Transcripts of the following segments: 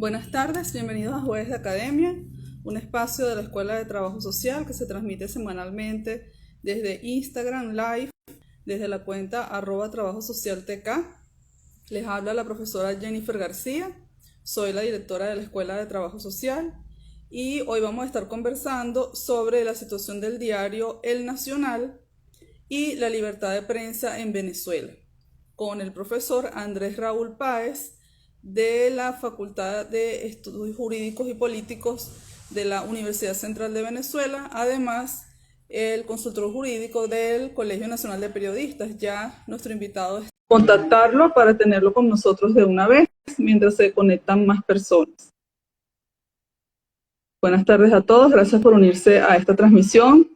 Buenas tardes, bienvenidos a Jueves de Academia, un espacio de la Escuela de Trabajo Social que se transmite semanalmente desde Instagram Live, desde la cuenta @trabajosocialtk. Les habla la profesora Jennifer García, soy la directora de la Escuela de Trabajo Social y hoy vamos a estar conversando sobre la situación del diario El Nacional y la libertad de prensa en Venezuela, con el profesor Andrés Raúl Páez de la Facultad de Estudios Jurídicos y Políticos de la Universidad Central de Venezuela, además el consultor jurídico del Colegio Nacional de Periodistas. Ya nuestro invitado es contactarlo para tenerlo con nosotros de una vez mientras se conectan más personas. Buenas tardes a todos, gracias por unirse a esta transmisión.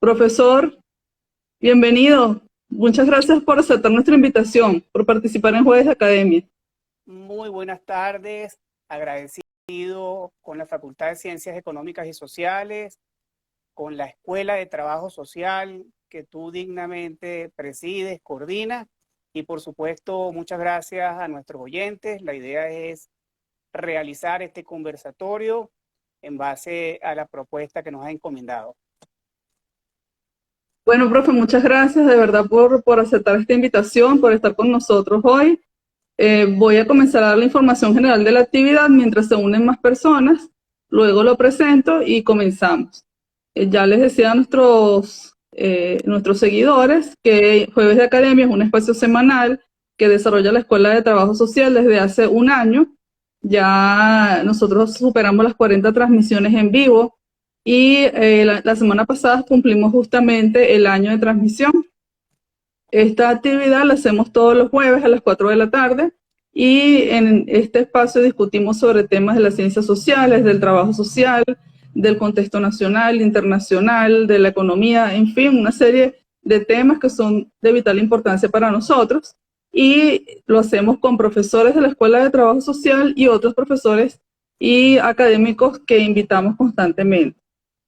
Profesor, bienvenido. Muchas gracias por aceptar nuestra invitación, por participar en Jueves de Academia. Muy buenas tardes, agradecido con la Facultad de Ciencias Económicas y Sociales, con la Escuela de Trabajo Social que tú dignamente presides, coordinas, y por supuesto muchas gracias a nuestros oyentes. La idea es realizar este conversatorio en base a la propuesta que nos ha encomendado. Bueno, profe, muchas gracias de verdad por aceptar esta invitación, por estar con nosotros hoy. Voy a comenzar a dar la información general de la actividad mientras se unen más personas, luego lo presento y comenzamos. Ya les decía a nuestros seguidores que Jueves de Academia es un espacio semanal que desarrolla la Escuela de Trabajo Social desde hace un año. Ya nosotros superamos las 40 transmisiones en vivo y la semana pasada cumplimos justamente el año de transmisión. Esta actividad la hacemos todos los jueves a las 4 de la tarde y en este espacio discutimos sobre temas de las ciencias sociales, del trabajo social, del contexto nacional, internacional, de la economía, en fin, una serie de temas que son de vital importancia para nosotros, y lo hacemos con profesores de la Escuela de Trabajo Social y otros profesores y académicos que invitamos constantemente.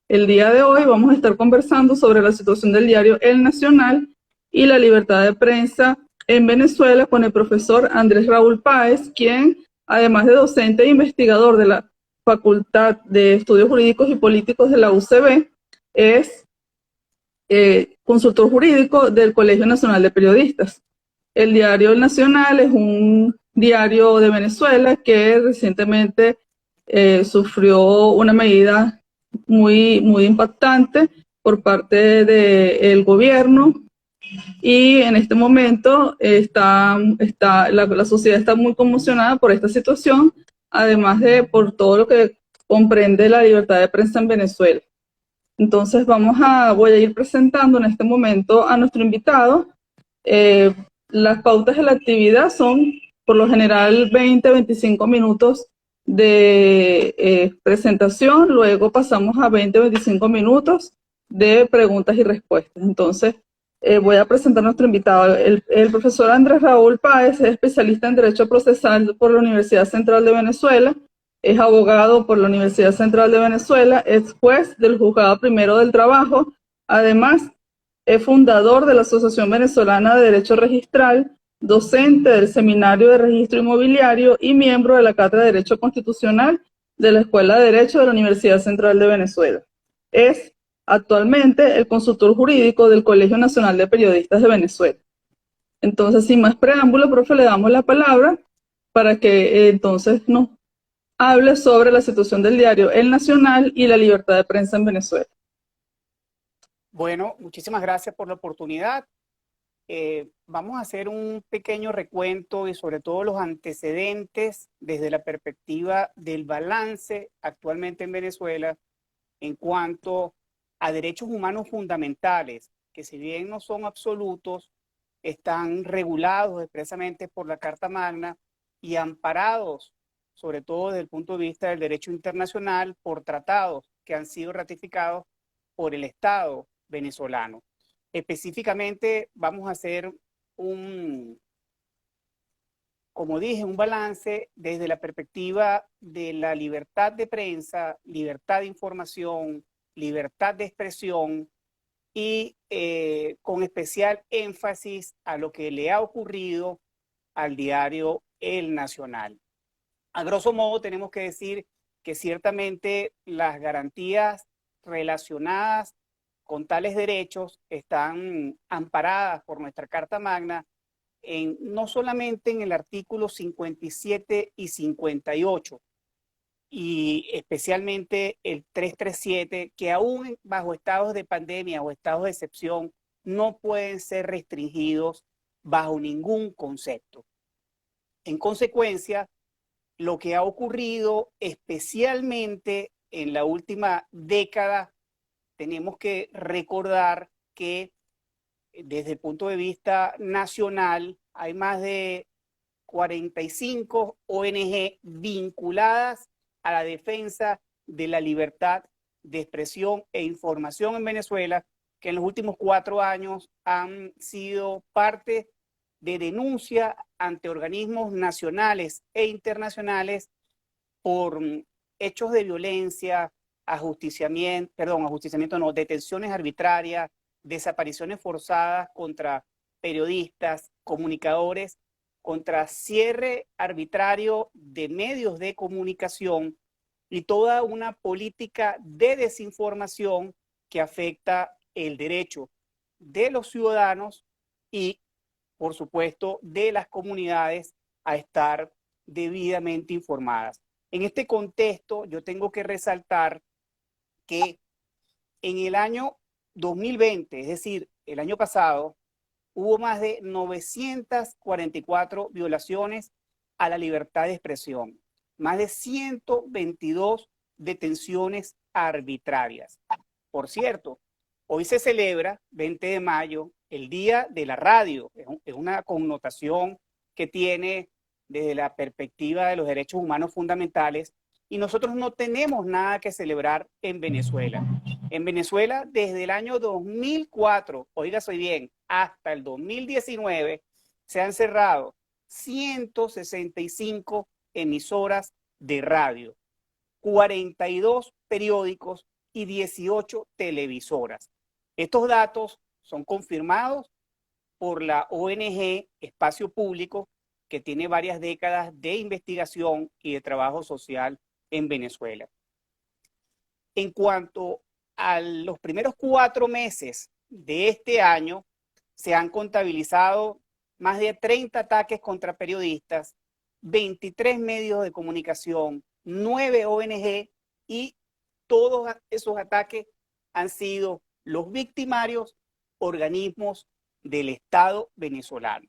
El día de hoy vamos a estar conversando sobre la situación del diario El Nacional y la libertad de prensa en Venezuela con el profesor Andrés Raúl Páez, quien, además de docente e investigador de la Facultad de Estudios Jurídicos y Políticos de la UCB, es consultor jurídico del Colegio Nacional de Periodistas. El diario El Nacional es un diario de Venezuela que recientemente sufrió una medida muy impactante por parte del gobierno, y en este momento la sociedad está muy conmocionada por esta situación, además de por todo lo que comprende la libertad de prensa en Venezuela. Entonces voy a ir presentando en este momento a nuestro invitado. Las pautas de la actividad son por lo general 20-25 minutos de presentación, luego pasamos a 20-25 minutos de preguntas y respuestas. Entonces, voy a presentar a nuestro invitado. El profesor Andrés Raúl Páez es especialista en Derecho Procesal por la Universidad Central de Venezuela, es abogado por la Universidad Central de Venezuela, es juez del Juzgado Primero del Trabajo, además es fundador de la Asociación Venezolana de Derecho Registral, docente del Seminario de Registro Inmobiliario y miembro de la Cátedra de Derecho Constitucional de la Escuela de Derecho de la Universidad Central de Venezuela. Es actualmente el consultor jurídico del Colegio Nacional de Periodistas de Venezuela. Entonces, sin más preámbulo, profe, le damos la palabra para que entonces nos hable sobre la situación del diario El Nacional y la libertad de prensa en Venezuela. Bueno, muchísimas gracias por la oportunidad. Vamos a hacer un pequeño recuento y sobre todo los antecedentes desde la perspectiva del balance actualmente en Venezuela en cuanto a derechos humanos fundamentales, que si bien no son absolutos, están regulados expresamente por la Carta Magna y amparados, sobre todo desde el punto de vista del derecho internacional, por tratados que han sido ratificados por el Estado venezolano. Específicamente vamos a hacer como dije, un balance desde la perspectiva de la libertad de prensa, libertad de información, libertad de expresión y con especial énfasis a lo que le ha ocurrido al diario el Nacional. A grosso modo tenemos que decir que ciertamente las garantías relacionadas con tales derechos están amparadas por nuestra Carta Magna, no solamente en el artículo 57 y 58, y especialmente el 337, que aún bajo estados de pandemia o estados de excepción no pueden ser restringidos bajo ningún concepto. En consecuencia, lo que ha ocurrido especialmente en la última década, tenemos que recordar que desde el punto de vista nacional hay más de 45 ONG vinculadas a la defensa de la libertad de expresión e información en Venezuela, que en los últimos 4 años han sido parte de denuncia ante organismos nacionales e internacionales por hechos de violencia, detenciones arbitrarias, desapariciones forzadas contra periodistas, comunicadores, contra cierre arbitrario de medios de comunicación y toda una política de desinformación que afecta el derecho de los ciudadanos y, por supuesto, de las comunidades a estar debidamente informadas. En este contexto, yo tengo que resaltar que en el año 2020, es decir, el año pasado, hubo más de 944 violaciones a la libertad de expresión, más de 122 detenciones arbitrarias. Por cierto, hoy se celebra, 20 de mayo, el Día de la Radio. Es una connotación que tiene desde la perspectiva de los derechos humanos fundamentales, y nosotros no tenemos nada que celebrar en Venezuela. En Venezuela, desde el año 2004, oígase bien, hasta el 2019, se han cerrado 165 emisoras de radio, 42 periódicos y 18 televisoras. Estos datos son confirmados por la ONG Espacio Público, que tiene varias décadas de investigación y de trabajo social en Venezuela. En cuanto a los primeros 4 meses de este año, se han contabilizado más de 30 ataques contra periodistas, 23 medios de comunicación, 9 ONG, y todos esos ataques han sido los victimarios organismos del Estado venezolano.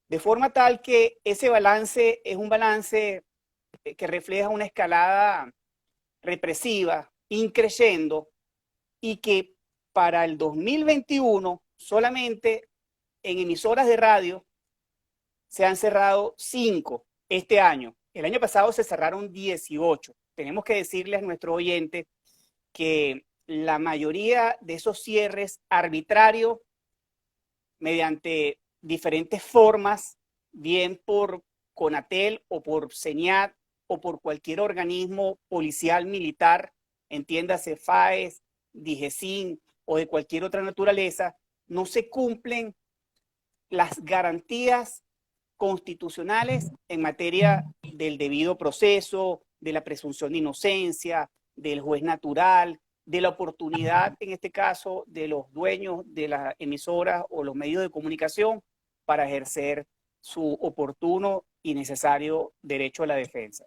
De forma tal que ese balance es un balance que refleja una escalada represiva, increciendo, y que para el 2021 solamente en emisoras de radio se han cerrado 5 este año. El año pasado se cerraron 18. Tenemos que decirles a nuestro oyente que la mayoría de esos cierres arbitrarios, mediante diferentes formas, bien por CONATEL o por CENIAT o por cualquier organismo policial militar, entiéndase FAES, DIGESIN o de cualquier otra naturaleza, no se cumplen las garantías constitucionales en materia del debido proceso, de la presunción de inocencia, del juez natural, de la oportunidad, en este caso, de los dueños de las emisoras o los medios de comunicación para ejercer su oportuno y necesario derecho a la defensa.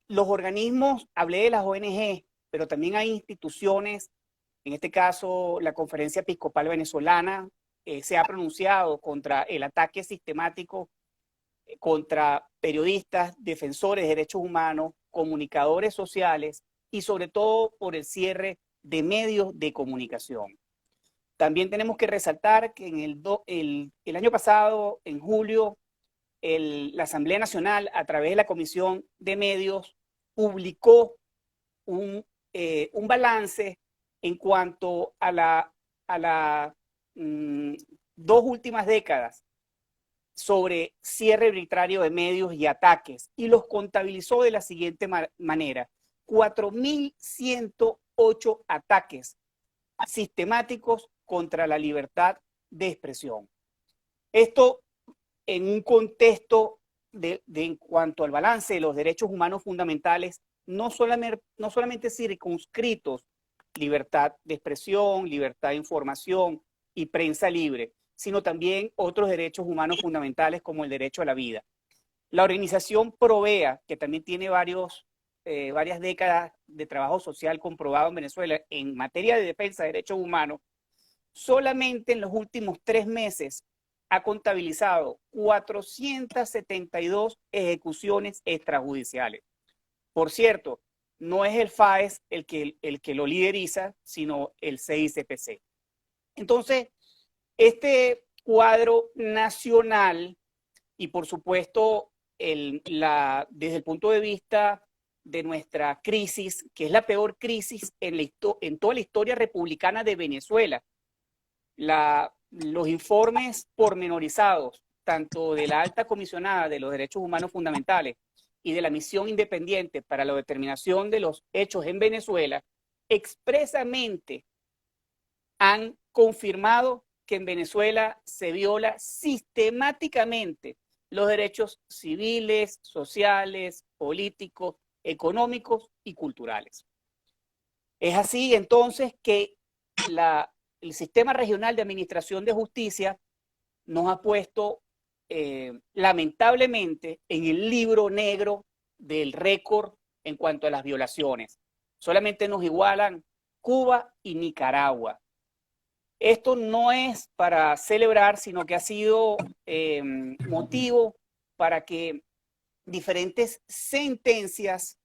Los organismos, hablé de las ONG, pero también hay instituciones, en este caso la Conferencia Episcopal Venezolana se ha pronunciado contra el ataque sistemático contra periodistas, defensores de derechos humanos, comunicadores sociales y sobre todo por el cierre de medios de comunicación. También tenemos que resaltar que en el año pasado, en julio, la Asamblea Nacional, a través de la Comisión de Medios, publicó un balance en cuanto a las 2 últimas décadas sobre cierre arbitrario de medios y ataques, y los contabilizó de la siguiente manera: 4.108 ataques sistemáticos contra la libertad de expresión. Esto en un contexto en cuanto al balance de los derechos humanos fundamentales, no solamente circunscritos, libertad de expresión, libertad de información y prensa libre, sino también otros derechos humanos fundamentales como el derecho a la vida. La organización Provea, que también tiene varias décadas de trabajo social comprobado en Venezuela en materia de defensa de derechos humanos, solamente en los últimos 3 meses ha contabilizado 472 ejecuciones extrajudiciales. Por cierto, no es el FAES el que lo lideriza, sino el CICPC. Entonces, este cuadro nacional y por supuesto desde el punto de vista de nuestra crisis, que es la peor crisis en toda la historia republicana de Venezuela, los informes pormenorizados, tanto de la alta comisionada de los derechos humanos fundamentales y de la misión independiente para la determinación de los hechos en Venezuela, expresamente han confirmado que en Venezuela se viola sistemáticamente los derechos civiles, sociales, políticos, económicos y culturales. Es así entonces que el Sistema Regional de Administración de Justicia nos ha puesto lamentablemente en el libro negro del récord en cuanto a las violaciones. Solamente nos igualan Cuba y Nicaragua. Esto no es para celebrar, sino que ha sido motivo para que diferentes sentencias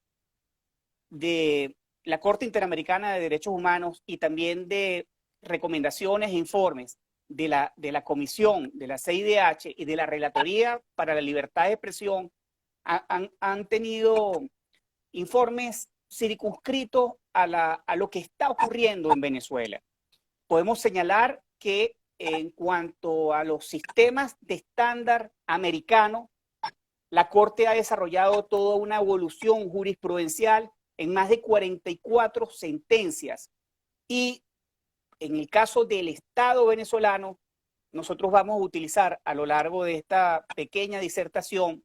de la Corte Interamericana de Derechos Humanos y también de recomendaciones e informes de la Comisión, de la CIDH y de la Relatoría para la Libertad de Expresión han tenido informes circunscritos a lo que está ocurriendo en Venezuela. Podemos señalar que en cuanto a los sistemas de estándar americano, la Corte ha desarrollado toda una evolución jurisprudencial en más de 44 sentencias. Y en el caso del Estado venezolano, nosotros vamos a utilizar a lo largo de esta pequeña disertación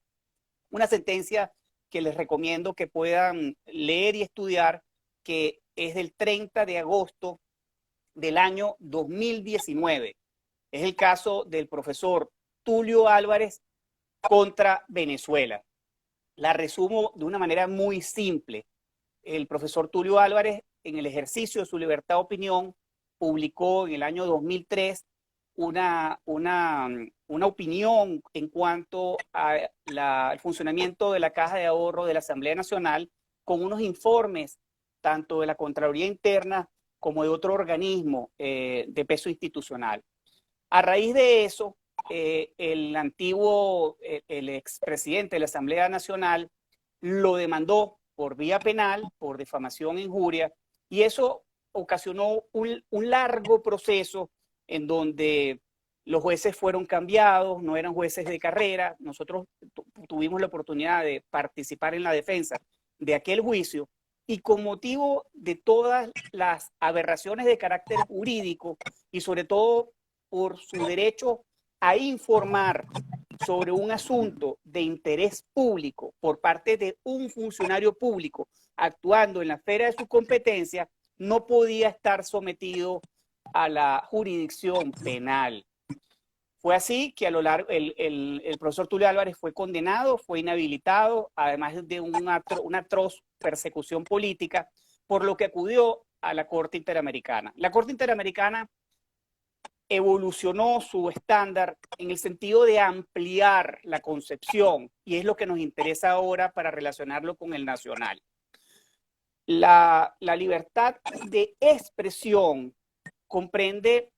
una sentencia que les recomiendo que puedan leer y estudiar, que es del 30 de agosto del año 2019. Es el caso del profesor Tulio Álvarez contra Venezuela. La resumo de una manera muy simple. El profesor Tulio Álvarez, en el ejercicio de su libertad de opinión, publicó en el año 2003 una opinión en cuanto al funcionamiento de la Caja de Ahorro de la Asamblea Nacional, con unos informes tanto de la Contraloría Interna como de otro organismo de peso institucional. A raíz de eso, el expresidente de la Asamblea Nacional lo demandó por vía penal, por difamación e injuria, y eso ocasionó un largo proceso en donde los jueces fueron cambiados, no eran jueces de carrera. Nosotros tuvimos la oportunidad de participar en la defensa de aquel juicio, y con motivo de todas las aberraciones de carácter jurídico y sobre todo por su derecho a informar sobre un asunto de interés público por parte de un funcionario público actuando en la esfera de su competencia, no podía estar sometido a la jurisdicción penal. Fue así que a lo largo el profesor Tulio Álvarez fue condenado, fue inhabilitado, además de una atroz persecución política, por lo que acudió a la Corte Interamericana. La Corte Interamericana evolucionó su estándar en el sentido de ampliar la concepción, y es lo que nos interesa ahora para relacionarlo con el nacional. La libertad de expresión comprende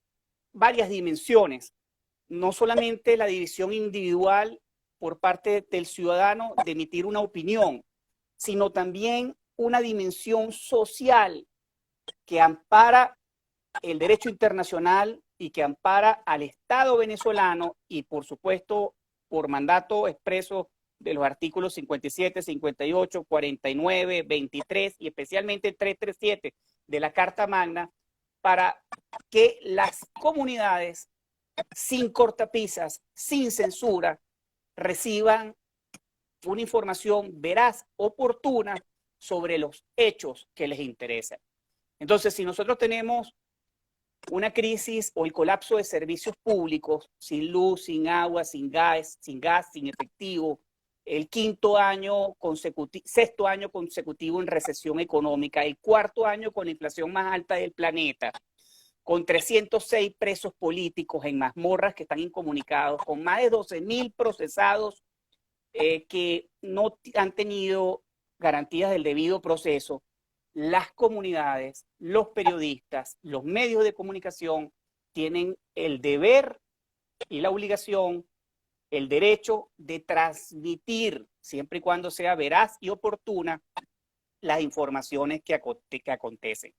varias dimensiones, no solamente la división individual por parte del ciudadano de emitir una opinión, sino también una dimensión social que ampara el derecho internacional y que ampara al Estado venezolano y, por supuesto, por mandato expreso de los artículos 57, 58, 49, 23 y especialmente 337 de la Carta Magna, para que las comunidades, sin cortapisas, sin censura, reciban una información veraz, oportuna, sobre los hechos que les interesan. Entonces, si nosotros tenemos una crisis o el colapso de servicios públicos, sin luz, sin agua, sin gas, sin efectivo, el sexto año consecutivo en recesión económica, el cuarto año con la inflación más alta del planeta, con 306 presos políticos en mazmorras que están incomunicados, con más de 12.000 procesados que no han tenido garantías del debido proceso, las comunidades, los periodistas, los medios de comunicación tienen el deber y la obligación, el derecho de transmitir, siempre y cuando sea veraz y oportuna, las informaciones que acontecen.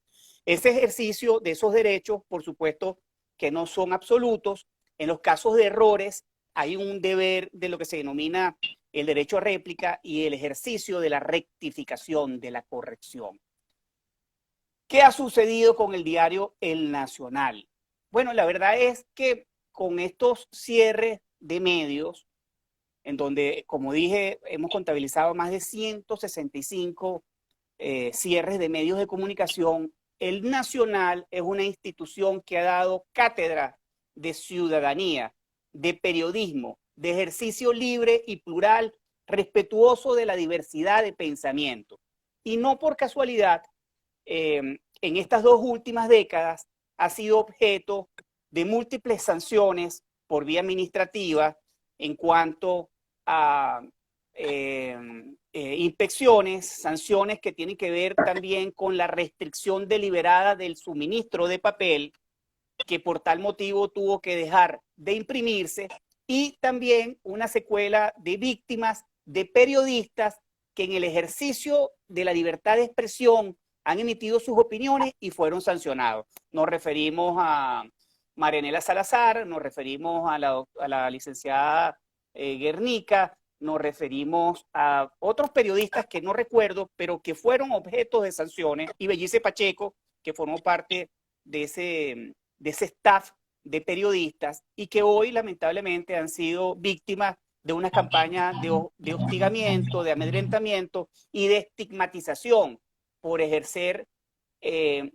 Ese ejercicio de esos derechos, por supuesto, que no son absolutos. En los casos de errores hay un deber de lo que se denomina el derecho a réplica y el ejercicio de la rectificación, de la corrección. ¿Qué ha sucedido con el diario El Nacional? Bueno, la verdad es que con estos cierres de medios, en donde, como dije, hemos contabilizado más de 165 cierres de medios de comunicación, el Nacional es una institución que ha dado cátedra de ciudadanía, de periodismo, de ejercicio libre y plural, respetuoso de la diversidad de pensamiento. Y no por casualidad, en estas 2 últimas décadas ha sido objeto de múltiples sanciones por vía administrativa en cuanto a inspecciones, sanciones que tienen que ver también con la restricción deliberada del suministro de papel, que por tal motivo tuvo que dejar de imprimirse, y también una secuela de víctimas de periodistas que en el ejercicio de la libertad de expresión han emitido sus opiniones y fueron sancionados. Nos referimos a Marianela Salazar, nos referimos a la licenciada Guernica, nos referimos a otros periodistas que no recuerdo, pero que fueron objetos de sanciones, y Bellice Pacheco, que formó parte de ese staff de periodistas y que hoy lamentablemente han sido víctimas de una campaña de hostigamiento, de amedrentamiento y de estigmatización por ejercer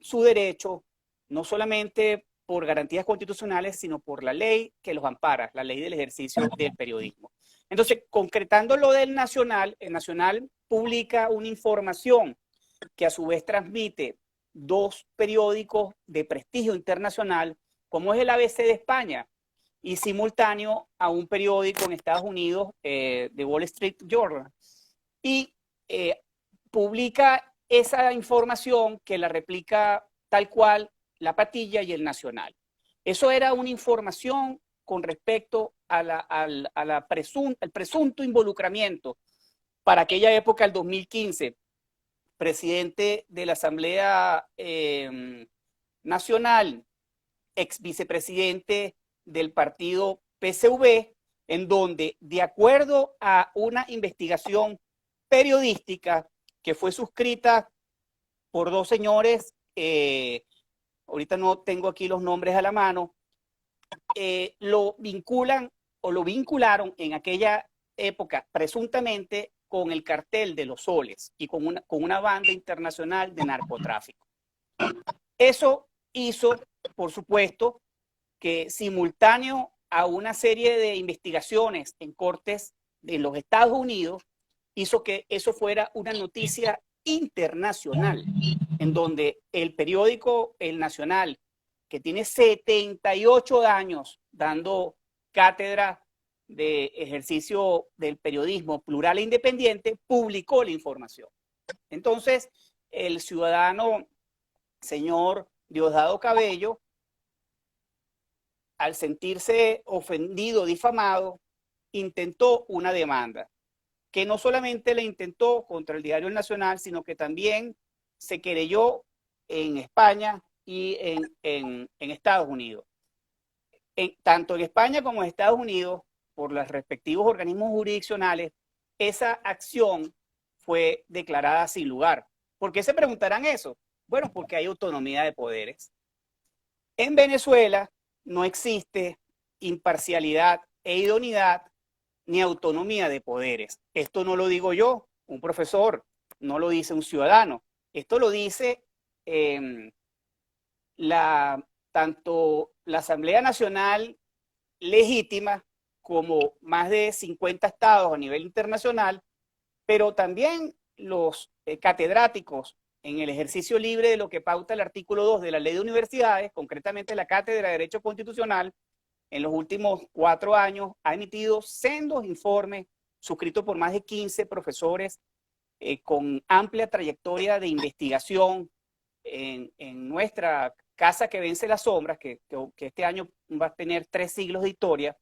su derecho, no solamente por garantías constitucionales, sino por la ley que los ampara, la ley del ejercicio del periodismo. Entonces, concretando lo del Nacional, el Nacional publica una información que a su vez transmite 2 periódicos de prestigio internacional, como es el ABC de España, y simultáneo a un periódico en Estados Unidos, The Wall Street Journal. Y publica esa información que la replica tal cual La Patilla y el Nacional. Eso era una información con respecto al presunto involucramiento para aquella época, el 2015, presidente de la Asamblea Nacional, ex vicepresidente del partido PSV, en donde, de acuerdo a una investigación periodística que fue suscrita por 2 señores, ahorita no tengo aquí los nombres a la mano, lo vinculan o lo vincularon en aquella época presuntamente con el cartel de los soles y con una banda internacional de narcotráfico. Eso hizo, por supuesto, que simultáneo a una serie de investigaciones en cortes de los Estados Unidos, hizo que eso fuera una noticia internacional, en donde el periódico El Nacional, que tiene 78 años dando cátedra de ejercicio del periodismo plural e independiente, publicó la información. Entonces, el ciudadano señor Diosdado Cabello, al sentirse ofendido, difamado, intentó una demanda, que no solamente la intentó contra el diario El Nacional, sino que también se querelló en España y en Estados Unidos. Tanto en España como en Estados Unidos, por los respectivos organismos jurisdiccionales, esa acción fue declarada sin lugar. ¿Por qué se preguntarán eso? Bueno, porque hay autonomía de poderes. En Venezuela no existe imparcialidad e idoneidad ni autonomía de poderes. Esto no lo digo yo, un profesor, no lo dice un ciudadano. Esto lo dice tanto la Asamblea Nacional legítima como más de 50 estados a nivel internacional, pero también los catedráticos en el ejercicio libre de lo que pauta el artículo 2 de la Ley de Universidades, concretamente la Cátedra de Derecho Constitucional, en los últimos 4 años ha emitido sendos informes suscritos por más de 15 profesores con amplia trayectoria de investigación en nuestra casa que vence las sombras, que este año va a tener 3 siglos de historia,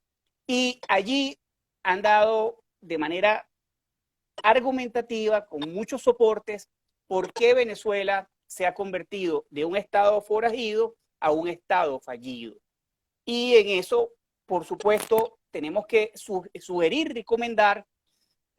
y allí han dado de manera argumentativa, con muchos soportes, por qué Venezuela se ha convertido de un estado forajido a un estado fallido. Y en eso, por supuesto, tenemos que sugerir, recomendar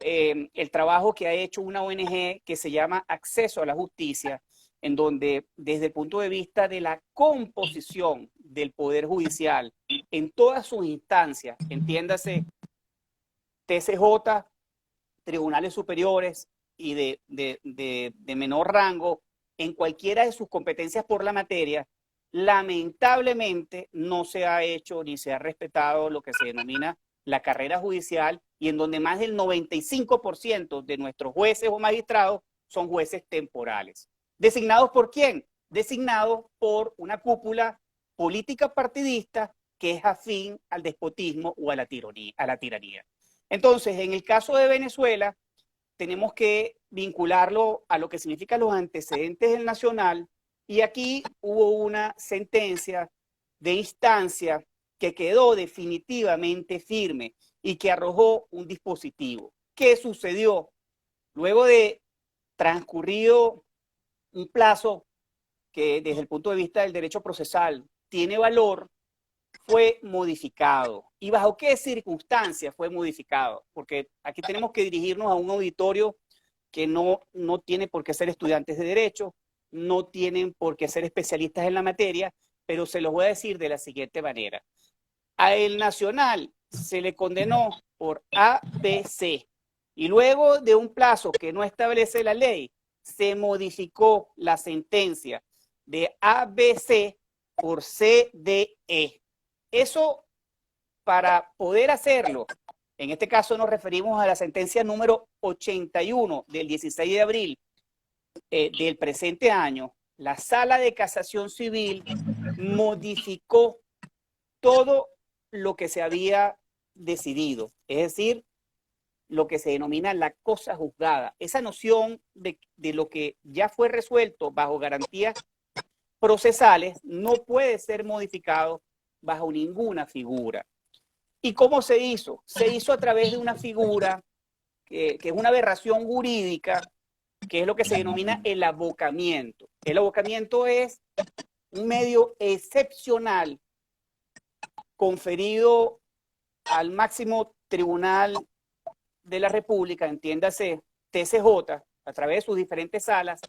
el trabajo que ha hecho una ONG que se llama Acceso a la Justicia, en donde desde el punto de vista de la composición del Poder Judicial en todas sus instancias, entiéndase TCJ, tribunales superiores y de menor rango, en cualquiera de sus competencias por la materia, lamentablemente no se ha hecho ni se ha respetado lo que se denomina la carrera judicial, y en donde más del 95% de nuestros jueces o magistrados son jueces temporales. ¿Designados por quién? Designados por una cúpula política partidista que es afín al despotismo o a la tiranía. Entonces, en el caso de Venezuela, tenemos que vincularlo a lo que significan los antecedentes del nacional, y aquí hubo una sentencia de instancia que quedó definitivamente firme y que arrojó un dispositivo. ¿Qué sucedió? Luego de transcurrido un plazo que desde el punto de vista del derecho procesal tiene valor, fue modificado. ¿Y bajo qué circunstancias fue modificado? Porque aquí tenemos que dirigirnos a un auditorio que no tiene por qué ser estudiantes de derecho, no tienen por qué ser especialistas en la materia, pero se los voy a decir de la siguiente manera. A el Nacional se le condenó por ABC, y luego de un plazo que no establece la ley, se modificó la sentencia de ABC por CDE. Eso, para poder hacerlo, en este caso nos referimos a la sentencia número 81 del 16 de abril del presente año, la Sala de Casación Civil modificó todo lo que se había decidido, es decir, lo que se denomina la cosa juzgada. Esa noción de lo que ya fue resuelto bajo garantías procesales no puede ser modificado bajo ninguna figura. ¿Y cómo se hizo? Se hizo a través de una figura que es una aberración jurídica, que es lo que se denomina el abocamiento. El abocamiento es un medio excepcional conferido al máximo tribunal de la República, entiéndase TCJ, a través de sus diferentes salas,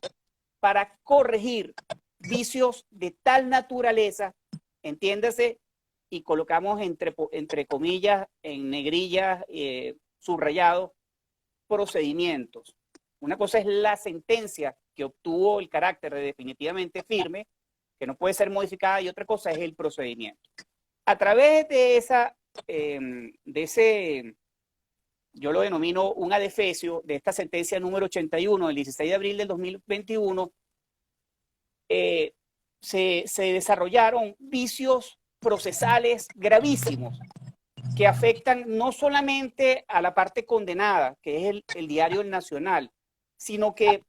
para corregir vicios de tal naturaleza, entiéndase, y colocamos entre comillas, en negrillas, subrayado, procedimientos. Una cosa es la sentencia que obtuvo el carácter de definitivamente firme, que no puede ser modificada, y otra cosa es el procedimiento. A través de ese, yo lo denomino un adefesio de esta sentencia número 81 del 16 de abril del 2021, se desarrollaron vicios procesales gravísimos que afectan no solamente a la parte condenada, que es el diario El Nacional, sino que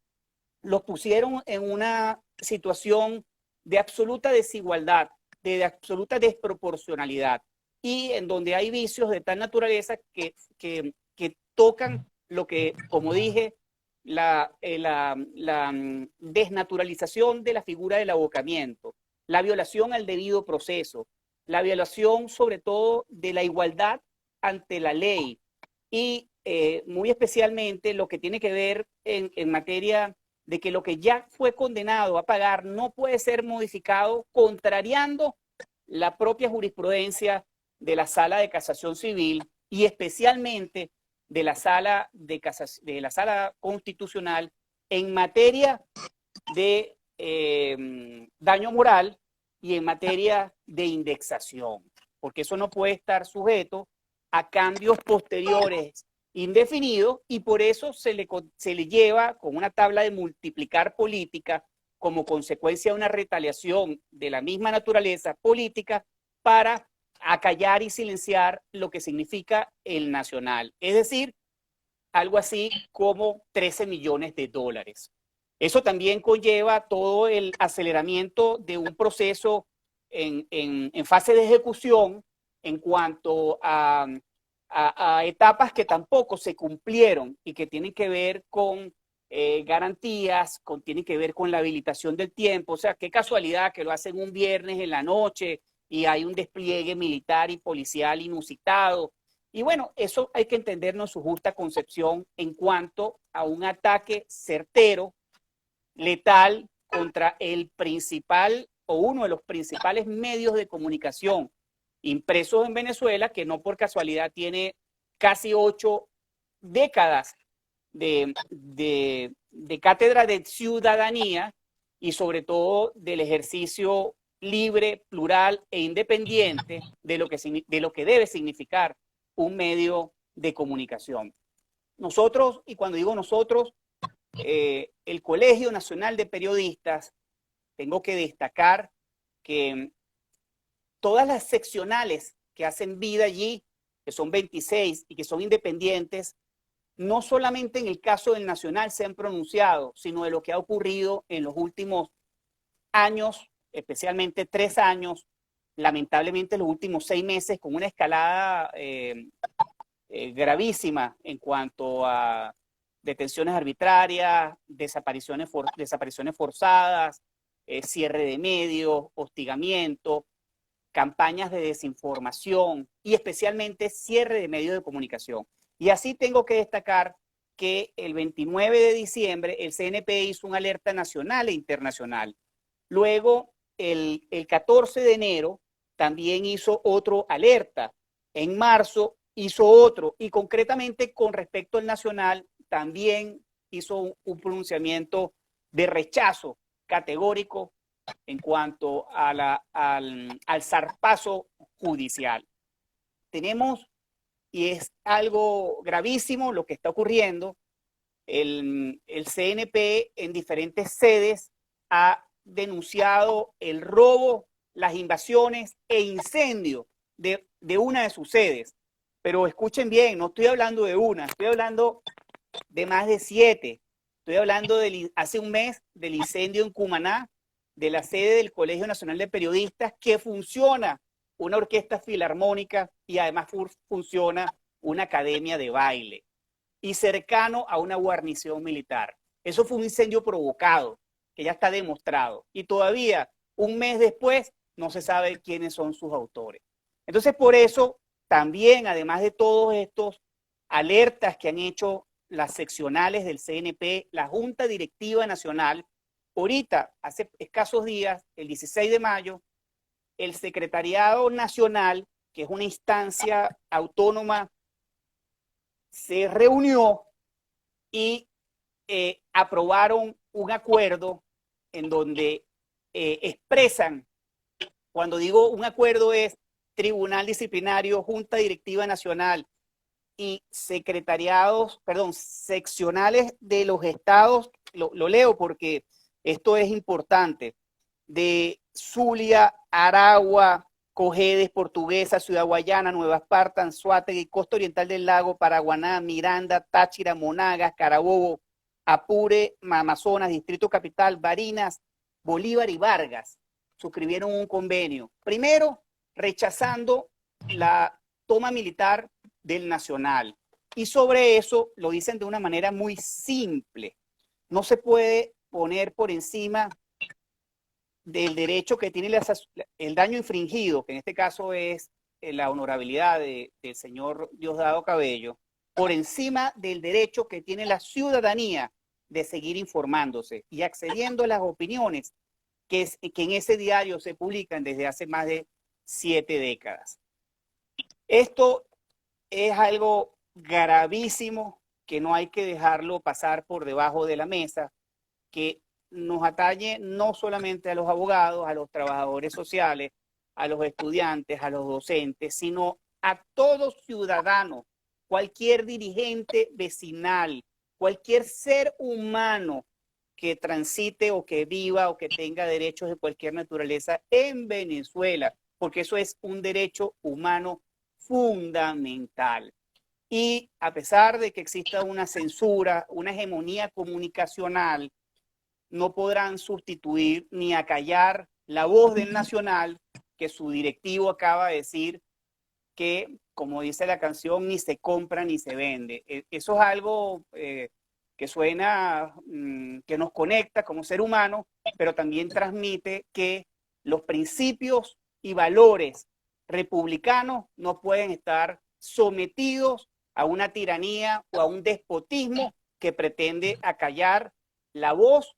los pusieron en una situación de absoluta desigualdad, de absoluta desproporcionalidad, y en donde hay vicios de tal naturaleza que tocan lo que, como dije, la desnaturalización de la figura del abocamiento, la violación al debido proceso, la violación sobre todo de la igualdad ante la ley, y muy especialmente lo que tiene que ver en materia de que lo que ya fue condenado a pagar no puede ser modificado, contrariando la propia jurisprudencia de la Sala de Casación Civil, y especialmente de la sala constitucional en materia de daño moral y en materia de indexación, porque eso no puede estar sujeto a cambios posteriores indefinidos, y por eso se le lleva con una tabla de multiplicar política como consecuencia de una retaliación de la misma naturaleza política para acallar y silenciar lo que significa el nacional, es decir, algo así como 13 millones de dólares. Eso también conlleva todo el aceleramiento de un proceso en fase de ejecución en cuanto a etapas que tampoco se cumplieron y que tienen que ver con garantías, tienen que ver con la habilitación del tiempo. O sea, qué casualidad que lo hacen un viernes en la noche y hay un despliegue militar y policial inusitado. Y bueno, eso hay que entenderlo en su justa concepción en cuanto a un ataque certero, letal, contra el principal o uno de los principales medios de comunicación impresos en Venezuela, que no por casualidad tiene casi 8 décadas de cátedra de ciudadanía y sobre todo del ejercicio libre, plural e independiente de lo que debe significar un medio de comunicación. Nosotros, y cuando digo nosotros, el Colegio Nacional de Periodistas, tengo que destacar que todas las seccionales que hacen vida allí, que son 26 y que son independientes, no solamente en el caso del Nacional se han pronunciado, sino de lo que ha ocurrido en los últimos años, especialmente 3 años, lamentablemente los últimos 6 meses, con una escalada gravísima en cuanto a detenciones arbitrarias, desapariciones forzadas, cierre de medios, hostigamiento, campañas de desinformación y especialmente cierre de medios de comunicación. Y así tengo que destacar que el 29 de diciembre el CNP hizo una alerta nacional e internacional. Luego, el 14 de enero también hizo otro alerta. En marzo hizo otro, y concretamente con respecto al nacional también hizo un pronunciamiento de rechazo categórico en cuanto a al zarpazo judicial. Tenemos, y es algo gravísimo lo que está ocurriendo, el CNP en diferentes sedes ha denunciado el robo, las invasiones e incendio de una de sus sedes. Pero escuchen bien, no estoy hablando de una, estoy hablando de más de 7. Estoy hablando hace un mes del incendio en Cumaná, de la sede del Colegio Nacional de Periodistas, que funciona una orquesta filarmónica y además funciona una academia de baile, y cercano a una guarnición militar. Eso fue un incendio provocado, que ya está demostrado, y todavía un mes después no se sabe quiénes son sus autores. Entonces, por eso, también, además de todos estos alertas que han hecho las seccionales del CNP, la Junta Directiva Nacional, ahorita, hace escasos días, el 16 de mayo, el Secretariado Nacional, que es una instancia autónoma, se reunió y aprobaron un acuerdo en donde expresan, cuando digo un acuerdo es Tribunal Disciplinario, Junta Directiva Nacional y seccionales de los estados, lo leo porque esto es importante, de Zulia, Aragua, Cojedes, Portuguesa, Ciudad Guayana, Nueva Esparta, Anzoátegui, Costa Oriental del Lago, Paraguaná, Miranda, Táchira, Monagas, Carabobo, Apure, Amazonas, Distrito Capital, Barinas, Bolívar y Vargas suscribieron un convenio. Primero, rechazando la toma militar del Nacional. Y sobre eso lo dicen de una manera muy simple. No se puede poner por encima del derecho que tiene el daño infringido, que en este caso es la honorabilidad del señor Diosdado Cabello, por encima del derecho que tiene la ciudadanía de seguir informándose y accediendo a las opiniones que en ese diario se publican desde hace más de 7 décadas. Esto es algo gravísimo que no hay que dejarlo pasar por debajo de la mesa, que nos atañe no solamente a los abogados, a los trabajadores sociales, a los estudiantes, a los docentes, sino a todo ciudadano, cualquier dirigente vecinal, cualquier ser humano que transite o que viva o que tenga derechos de cualquier naturaleza en Venezuela, porque eso es un derecho humano fundamental. Y a pesar de que exista una censura, una hegemonía comunicacional, no podrán sustituir ni acallar la voz del Nacional, que su directivo acaba de decir que, como dice la canción, ni se compra ni se vende. Eso es algo que suena, que nos conecta como ser humano, pero también transmite que los principios y valores republicanos no pueden estar sometidos a una tiranía o a un despotismo que pretende acallar la voz,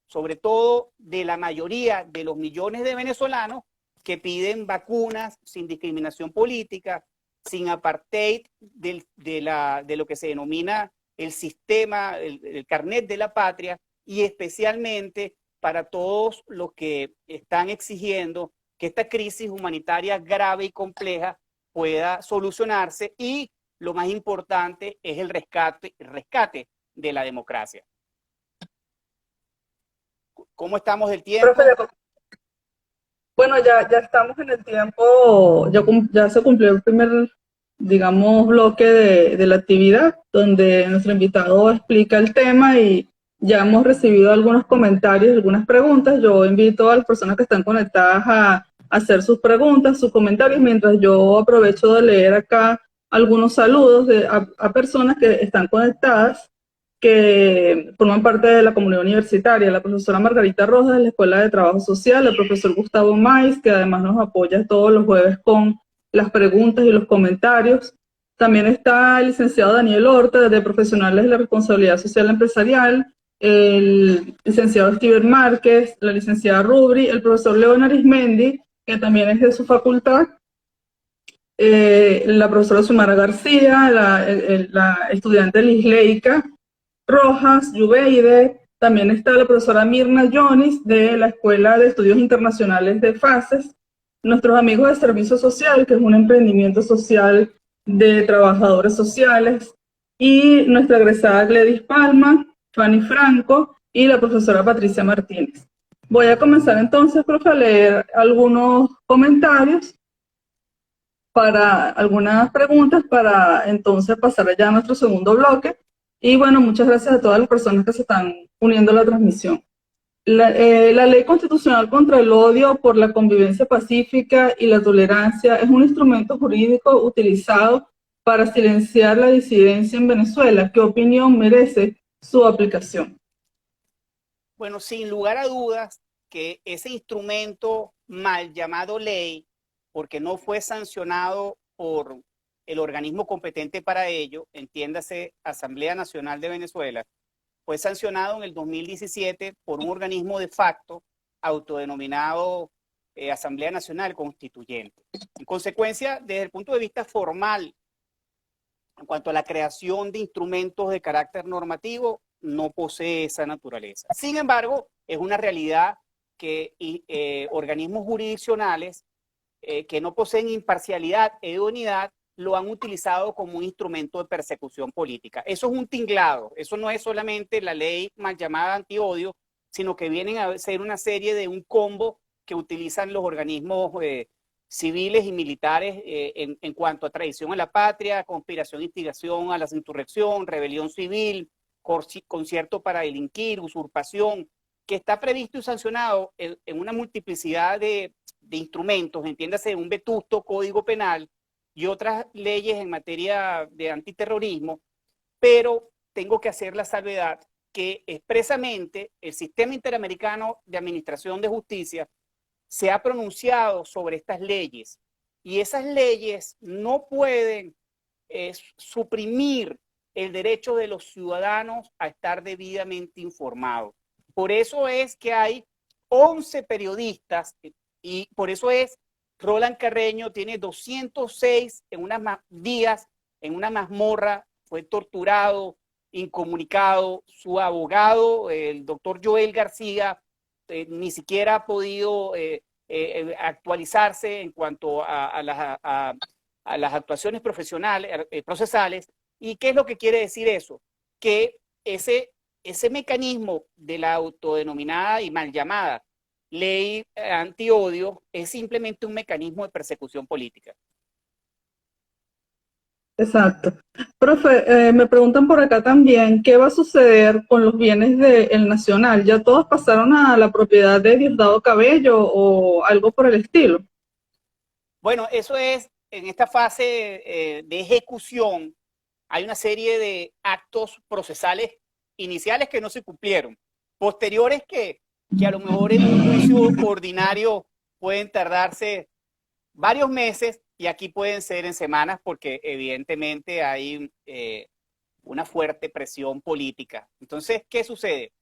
sobre todo de la mayoría de los millones de venezolanos que piden vacunas sin discriminación política, sin apartheid de lo que se denomina el sistema, el carnet de la patria, y especialmente para todos los que están exigiendo que esta crisis humanitaria grave y compleja pueda solucionarse, y lo más importante es el rescate de la democracia. ¿Cómo estamos del tiempo? Bueno, ya estamos en el tiempo, ya se cumplió el primer, digamos, bloque de la actividad, donde nuestro invitado explica el tema y ya hemos recibido algunos comentarios, algunas preguntas. Yo invito a las personas que están conectadas a hacer sus preguntas, sus comentarios, mientras yo aprovecho de leer acá algunos saludos a personas que están conectadas, que forman parte de la comunidad universitaria: la profesora Margarita Rojas de la Escuela de Trabajo Social, el profesor Gustavo Maiz, que además nos apoya todos los jueves con las preguntas y los comentarios. También está el licenciado Daniel Horta, de Profesionales de la Responsabilidad Social Empresarial, el licenciado Steven Márquez, la licenciada Rubri, el profesor León Arismendi, que también es de su facultad, la profesora Sumara García, la estudiante Lisleica Rojas, Yubeide. También está la profesora Mirna Jonis, de la Escuela de Estudios Internacionales de FACES, nuestros amigos de Servicio Social, que es un emprendimiento social de trabajadores sociales, y nuestra egresada Gledys Palma, Fanny Franco y la profesora Patricia Martínez. Voy a comenzar entonces, profe, a leer algunos comentarios, para algunas preguntas, para entonces pasar ya a nuestro segundo bloque. Y bueno, muchas gracias a todas las personas que se están uniendo a la transmisión. La Ley Constitucional contra el Odio por la Convivencia Pacífica y la Tolerancia es un instrumento jurídico utilizado para silenciar la disidencia en Venezuela. ¿Qué opinión merece su aplicación? Bueno, sin lugar a dudas que ese instrumento mal llamado ley, porque no fue sancionado por el organismo competente para ello, entiéndase Asamblea Nacional de Venezuela, fue sancionado en el 2017 por un organismo de facto autodenominado Asamblea Nacional Constituyente. En consecuencia, desde el punto de vista formal, en cuanto a la creación de instrumentos de carácter normativo, no posee esa naturaleza. Sin embargo, es una realidad que organismos jurisdiccionales que no poseen imparcialidad e idoneidad lo han utilizado como un instrumento de persecución política. Eso es un tinglado, eso no es solamente la ley mal llamada antiodio, sino que vienen a ser una serie de un combo que utilizan los organismos civiles y militares en cuanto a traición a la patria, conspiración, instigación a la insurrección, rebelión civil, concierto para delinquir, usurpación, que está previsto y sancionado en una multiplicidad de instrumentos, entiéndase un vetusto código penal y otras leyes en materia de antiterrorismo, pero tengo que hacer la salvedad que expresamente el Sistema Interamericano de Administración de Justicia se ha pronunciado sobre estas leyes, y esas leyes no pueden suprimir el derecho de los ciudadanos a estar debidamente informados. Por eso es que hay 11 periodistas, y por eso es Roland Carreño tiene 206 en unos días en una mazmorra, fue torturado, incomunicado. Su abogado, el doctor Joel García, ni siquiera ha podido actualizarse en cuanto a las actuaciones profesionales, procesales. ¿Y qué es lo que quiere decir eso? Que ese mecanismo de la autodenominada y mal llamada ley antiodio es simplemente un mecanismo de persecución política. Exacto. Profe, me preguntan por acá también, ¿qué va a suceder con los bienes del Nacional? ¿Ya todos pasaron a la propiedad de Diosdado Cabello o algo por el estilo? Bueno, eso es, en esta fase de ejecución, hay una serie de actos procesales iniciales que no se cumplieron, posteriores que a lo mejor en un juicio ordinario pueden tardarse varios meses y aquí pueden ser en semanas porque evidentemente hay una fuerte presión política. Entonces, ¿qué sucede?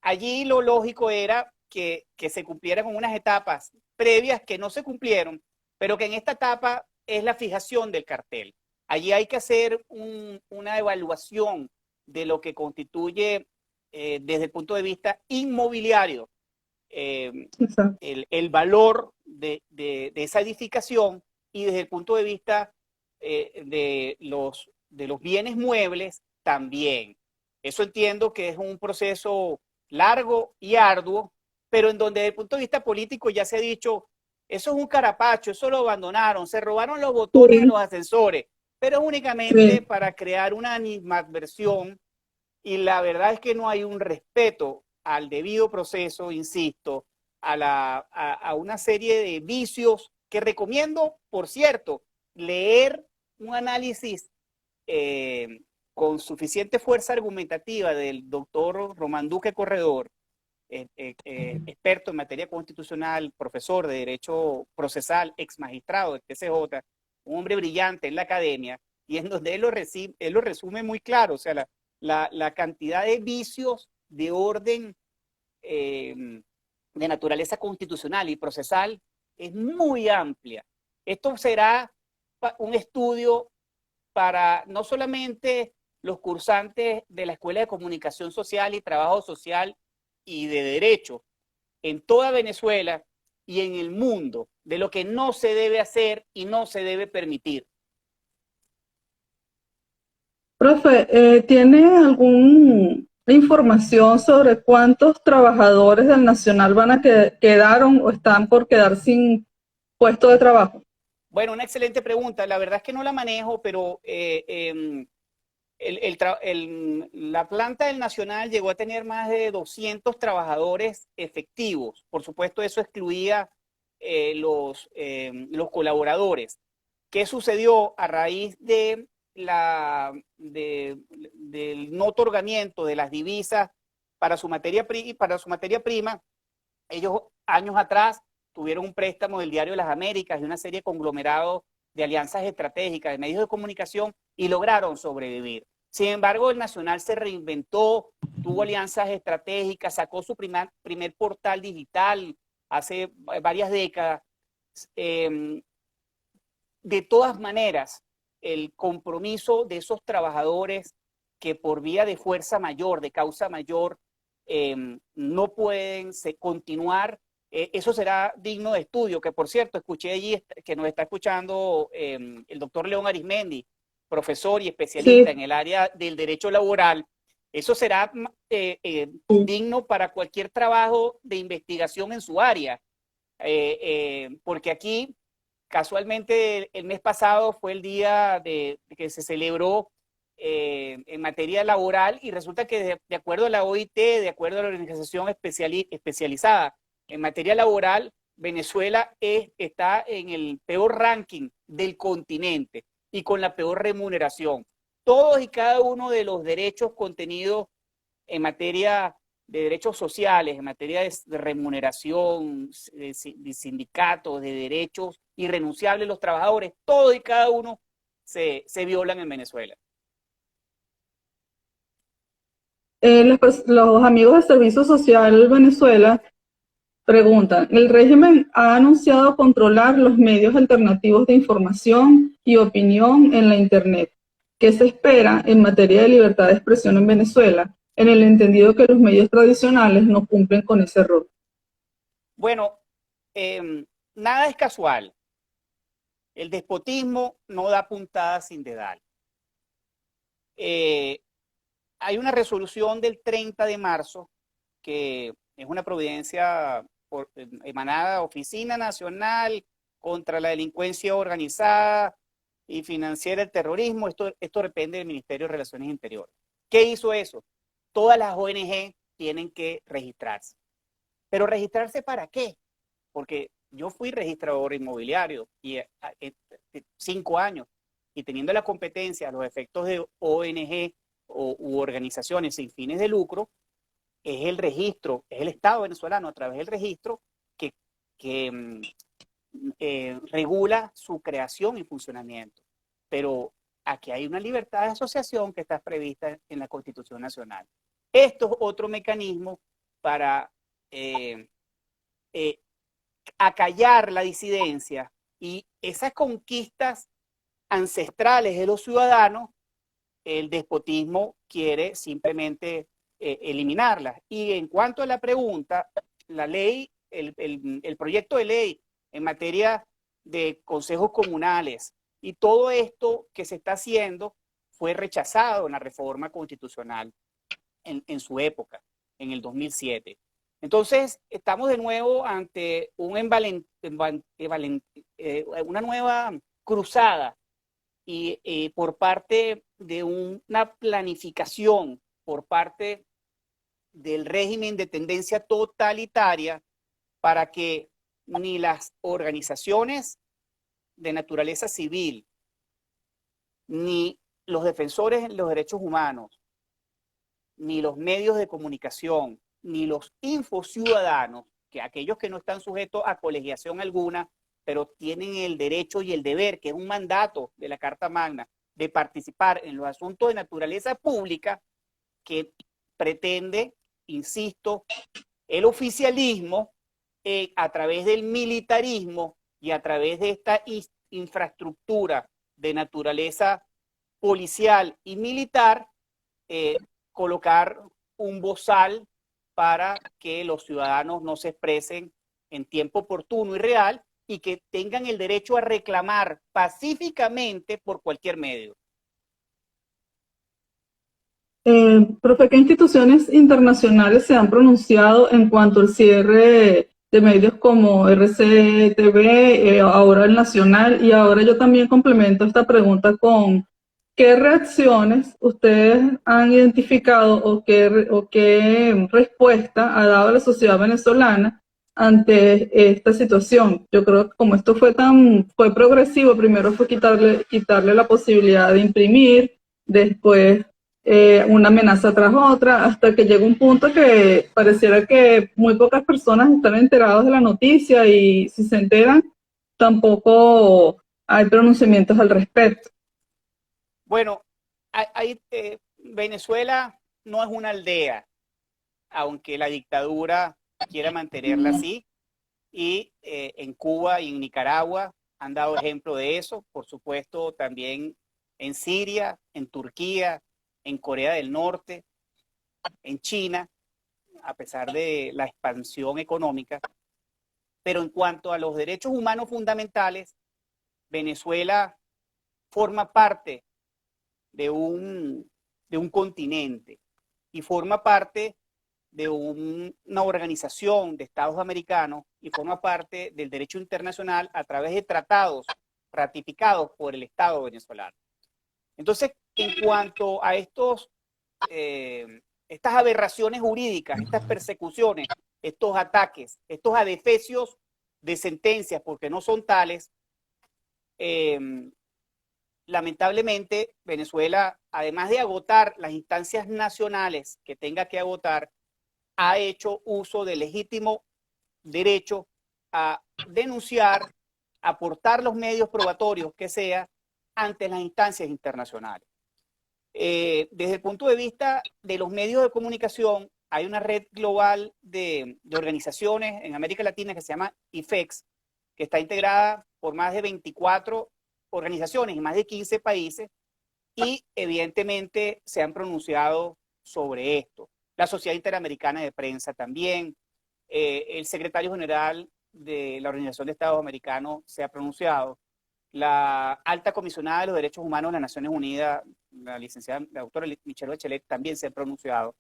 Allí lo lógico era que se cumplieran con unas etapas previas que no se cumplieron, pero que en esta etapa es la fijación del cartel. Allí hay que hacer una evaluación de lo que constituye desde el punto de vista inmobiliario el valor de esa edificación y desde el punto de vista de los bienes muebles también. Eso entiendo que es un proceso largo y arduo, pero en donde desde el punto de vista político ya se ha dicho, eso es un carapacho, eso lo abandonaron, se robaron los botones de los ascensores, pero es únicamente para crear una animadversión y la verdad es que no hay un respeto al debido proceso, insisto, a una serie de vicios que recomiendo, por cierto, leer un análisis con suficiente fuerza argumentativa del doctor Román Duque Corredor, experto en materia constitucional, profesor de Derecho Procesal, ex magistrado del TCJ, un hombre brillante en la academia, y en donde él lo resume muy claro, o sea, la cantidad de vicios de orden de naturaleza constitucional y procesal es muy amplia. Esto será un estudio para no solamente los cursantes de la Escuela de Comunicación Social y Trabajo Social y de Derecho en toda Venezuela y en el mundo, de lo que no se debe hacer y no se debe permitir. Profe, ¿tiene alguna información sobre cuántos trabajadores del Nacional van a quedaron o están por quedar sin puesto de trabajo? Bueno, una excelente pregunta. La verdad es que no la manejo, pero la planta del Nacional llegó a tener más de 200 trabajadores efectivos. Por supuesto, eso excluía los colaboradores. ¿Qué sucedió a raíz del no otorgamiento de las divisas para su materia prima? Ellos años atrás tuvieron un préstamo del Diario de las Américas y una serie de conglomerados de alianzas estratégicas, de medios de comunicación, y lograron sobrevivir. Sin embargo, el Nacional se reinventó, tuvo alianzas estratégicas, sacó su primer portal digital hace varias décadas. De todas maneras, el compromiso de esos trabajadores que por vía de fuerza mayor, de causa mayor, no pueden continuar, eso será digno de estudio, que por cierto, escuché allí que nos está escuchando el doctor León Arismendi, profesor y especialista en el área del derecho laboral. Eso será digno para cualquier trabajo de investigación en su área, porque aquí, casualmente, el mes pasado fue el día que se celebró en materia laboral y resulta que de acuerdo a la OIT, de acuerdo a la organización especializada en materia laboral, Venezuela está en el peor ranking del continente y con la peor remuneración. Todos y cada uno de los derechos contenidos en materia de derechos sociales, en materia de remuneración, de sindicatos, de derechos irrenunciables de los trabajadores, todos y cada uno se violan en Venezuela. Los amigos de Servicio Social Venezuela preguntan, ¿el régimen ha anunciado controlar los medios alternativos de información y opinión en la Internet? ¿Qué se espera en materia de libertad de expresión en Venezuela, en el entendido que los medios tradicionales no cumplen con ese rol? Bueno, nada es casual. El despotismo no da puntadas sin dedal. Hay una resolución del 30 de marzo que es una providencia emanada Oficina Nacional contra la Delincuencia Organizada y Financiera del Terrorismo. Esto depende del Ministerio de Relaciones Interiores. ¿Qué hizo eso? Todas las ONG tienen que registrarse. ¿Pero registrarse para qué? Porque yo fui registrador inmobiliario y 5 años, y teniendo la competencia a los efectos de ONG u organizaciones sin fines de lucro, es el registro, es el Estado venezolano a través del registro que regula su creación y funcionamiento. Pero aquí hay una libertad de asociación que está prevista en la Constitución Nacional. Esto es otro mecanismo para acallar la disidencia y esas conquistas ancestrales de los ciudadanos. El despotismo quiere simplemente eliminarlas. Y en cuanto a la pregunta, la ley, el proyecto de ley en materia de consejos comunales y todo esto que se está haciendo fue rechazado en la reforma constitucional en su época, en el 2007. Entonces, estamos de nuevo ante una nueva cruzada y por parte de una planificación por parte del régimen de tendencia totalitaria para que ni las organizaciones de naturaleza civil, ni los defensores de los derechos humanos, ni los medios de comunicación, ni los infociudadanos, que aquellos que no están sujetos a colegiación alguna, pero tienen el derecho y el deber, que es un mandato de la Carta Magna, de participar en los asuntos de naturaleza pública que pretende, insisto, el oficialismo a través del militarismo y a través de esta infraestructura de naturaleza policial y militar, colocar un bozal para que los ciudadanos no se expresen en tiempo oportuno y real y que tengan el derecho a reclamar pacíficamente por cualquier medio. Profe, ¿qué instituciones internacionales se han pronunciado en cuanto al cierre de medios como RCTV, ahora el Nacional? Y ahora yo también complemento esta pregunta con ¿qué reacciones ustedes han identificado o qué respuesta ha dado la sociedad venezolana ante esta situación? Yo creo que como esto fue progresivo, primero fue quitarle la posibilidad de imprimir, después una amenaza tras otra, hasta que llega un punto que pareciera que muy pocas personas están enteradas de la noticia y si se enteran, tampoco hay pronunciamientos al respecto. Bueno, Venezuela no es una aldea, aunque la dictadura quiera mantenerla así, y en Cuba y en Nicaragua han dado ejemplo de eso, por supuesto también en Siria, en Turquía, en Corea del Norte, en China, a pesar de la expansión económica. Pero en cuanto a los derechos humanos fundamentales, Venezuela forma parte de un continente y forma parte de una organización de Estados americanos y forma parte del derecho internacional a través de tratados ratificados por el Estado venezolano. Entonces, en cuanto a estas aberraciones jurídicas, estas persecuciones, estos ataques, estos adefesios de sentencias, porque no son tales, lamentablemente Venezuela, además de agotar las instancias nacionales que tenga que agotar, ha hecho uso del legítimo derecho a denunciar, aportar los medios probatorios que sea ante las instancias internacionales. Desde el punto de vista de los medios de comunicación, hay una red global de organizaciones en América Latina que se llama IFEX, que está integrada por más de 24 organizaciones en más de 15 países, y evidentemente se han pronunciado sobre esto. La Sociedad Interamericana de Prensa también, el secretario general de la Organización de Estados Americanos se ha pronunciado, la alta comisionada de los derechos humanos de las Naciones Unidas, la licenciada, la doctora Michelle Bachelet, también se ha pronunciado,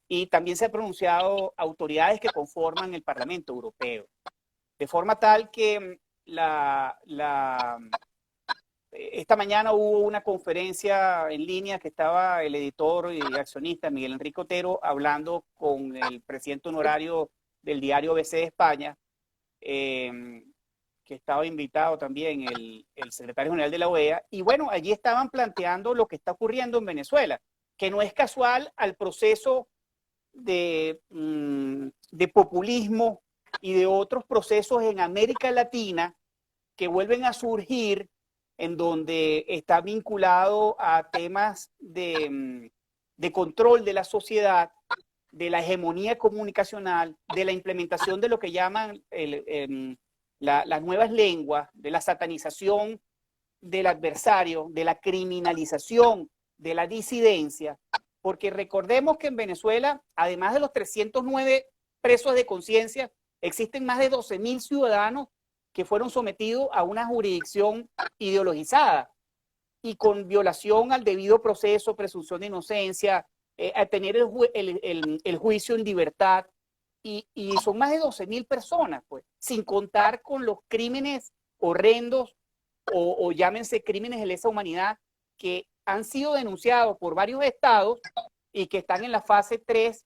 y también se han pronunciado autoridades que conforman el Parlamento Europeo, de forma tal que esta mañana hubo una conferencia en línea que estaba el editor y accionista Miguel Enrique Otero hablando con el presidente honorario del diario ABC de España, que estaba invitado también el secretario general de la OEA, y bueno, allí estaban planteando lo que está ocurriendo en Venezuela, que no es casual al proceso de populismo y de otros procesos en América Latina que vuelven a surgir, en donde está vinculado a temas de control de la sociedad, de la hegemonía comunicacional, de la implementación de lo que llaman las nuevas lenguas, de la satanización del adversario, de la criminalización, de la disidencia, porque recordemos que en Venezuela, además de los 309 presos de conciencia, existen más de 12.000 ciudadanos que fueron sometidos a una jurisdicción ideologizada y con violación al debido proceso, presunción de inocencia, a tener el juicio en libertad, y son más de 12.000 personas, pues, sin contar con los crímenes horrendos o llámense crímenes de lesa humanidad que han sido denunciados por varios estados y que están en la fase 3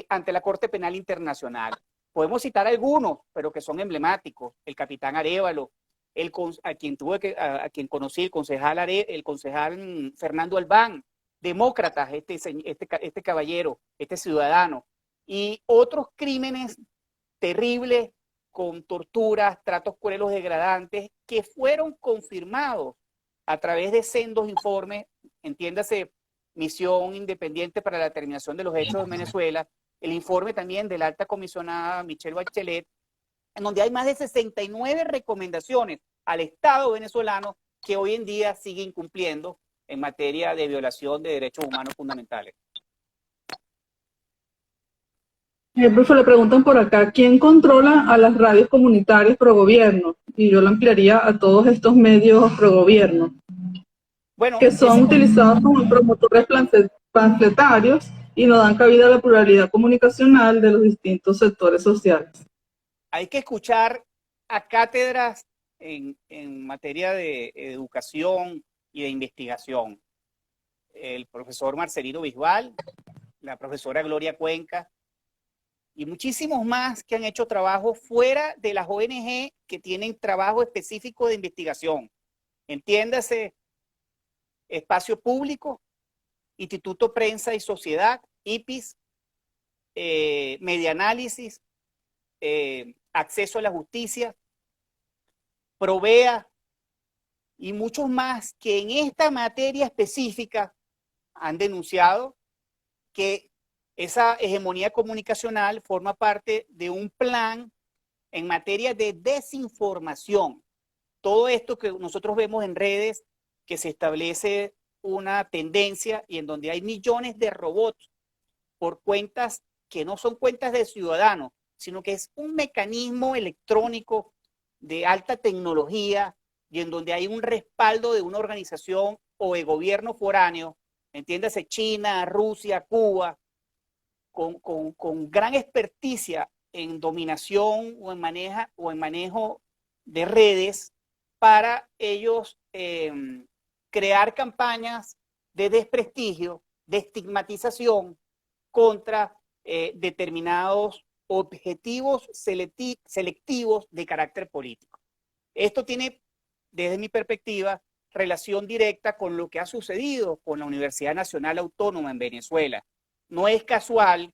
ante la Corte Penal Internacional. Podemos citar algunos, pero que son emblemáticos. El capitán Arévalo, a quien conocí, el concejal Fernando Albán, demócratas, este caballero, este ciudadano, y otros crímenes terribles con torturas, tratos crueles, degradantes, que fueron confirmados a través de sendos informes, entiéndase, Misión Independiente para la Determinación de los Hechos en Venezuela, el informe también de la alta comisionada Michelle Bachelet, en donde hay más de 69 recomendaciones al Estado venezolano que hoy en día sigue incumpliendo en materia de violación de derechos humanos fundamentales. Profe, le preguntan por acá, ¿quién controla a las radios comunitarias pro gobierno? Y yo lo ampliaría a todos estos medios pro gobierno, bueno, que son utilizados como promotores panfletarios y no dan cabida a la pluralidad comunicacional de los distintos sectores sociales. Hay que escuchar a cátedras en materia de educación y de investigación. El profesor Marcelino Bisbal, la profesora Gloria Cuenca, y muchísimos más que han hecho trabajo fuera de las ONG que tienen trabajo específico de investigación. Entiéndase, Espacio Público, Instituto Prensa y Sociedad, IPIS, Medianálisis, Acceso a la Justicia, Provea y muchos más que en esta materia específica han denunciado que esa hegemonía comunicacional forma parte de un plan en materia de desinformación. Todo esto que nosotros vemos en redes, que se establece una tendencia y en donde hay millones de robots por cuentas que no son cuentas de ciudadanos, sino que es un mecanismo electrónico de alta tecnología y en donde hay un respaldo de una organización o de gobierno foráneo, entiéndase China, Rusia, Cuba, con gran experticia en dominación o en manejo de redes para ellos crear campañas de desprestigio, de estigmatización contra determinados objetivos selectivos de carácter político. Esto tiene, desde mi perspectiva, relación directa con lo que ha sucedido con la Universidad Nacional Autónoma en Venezuela. No es casual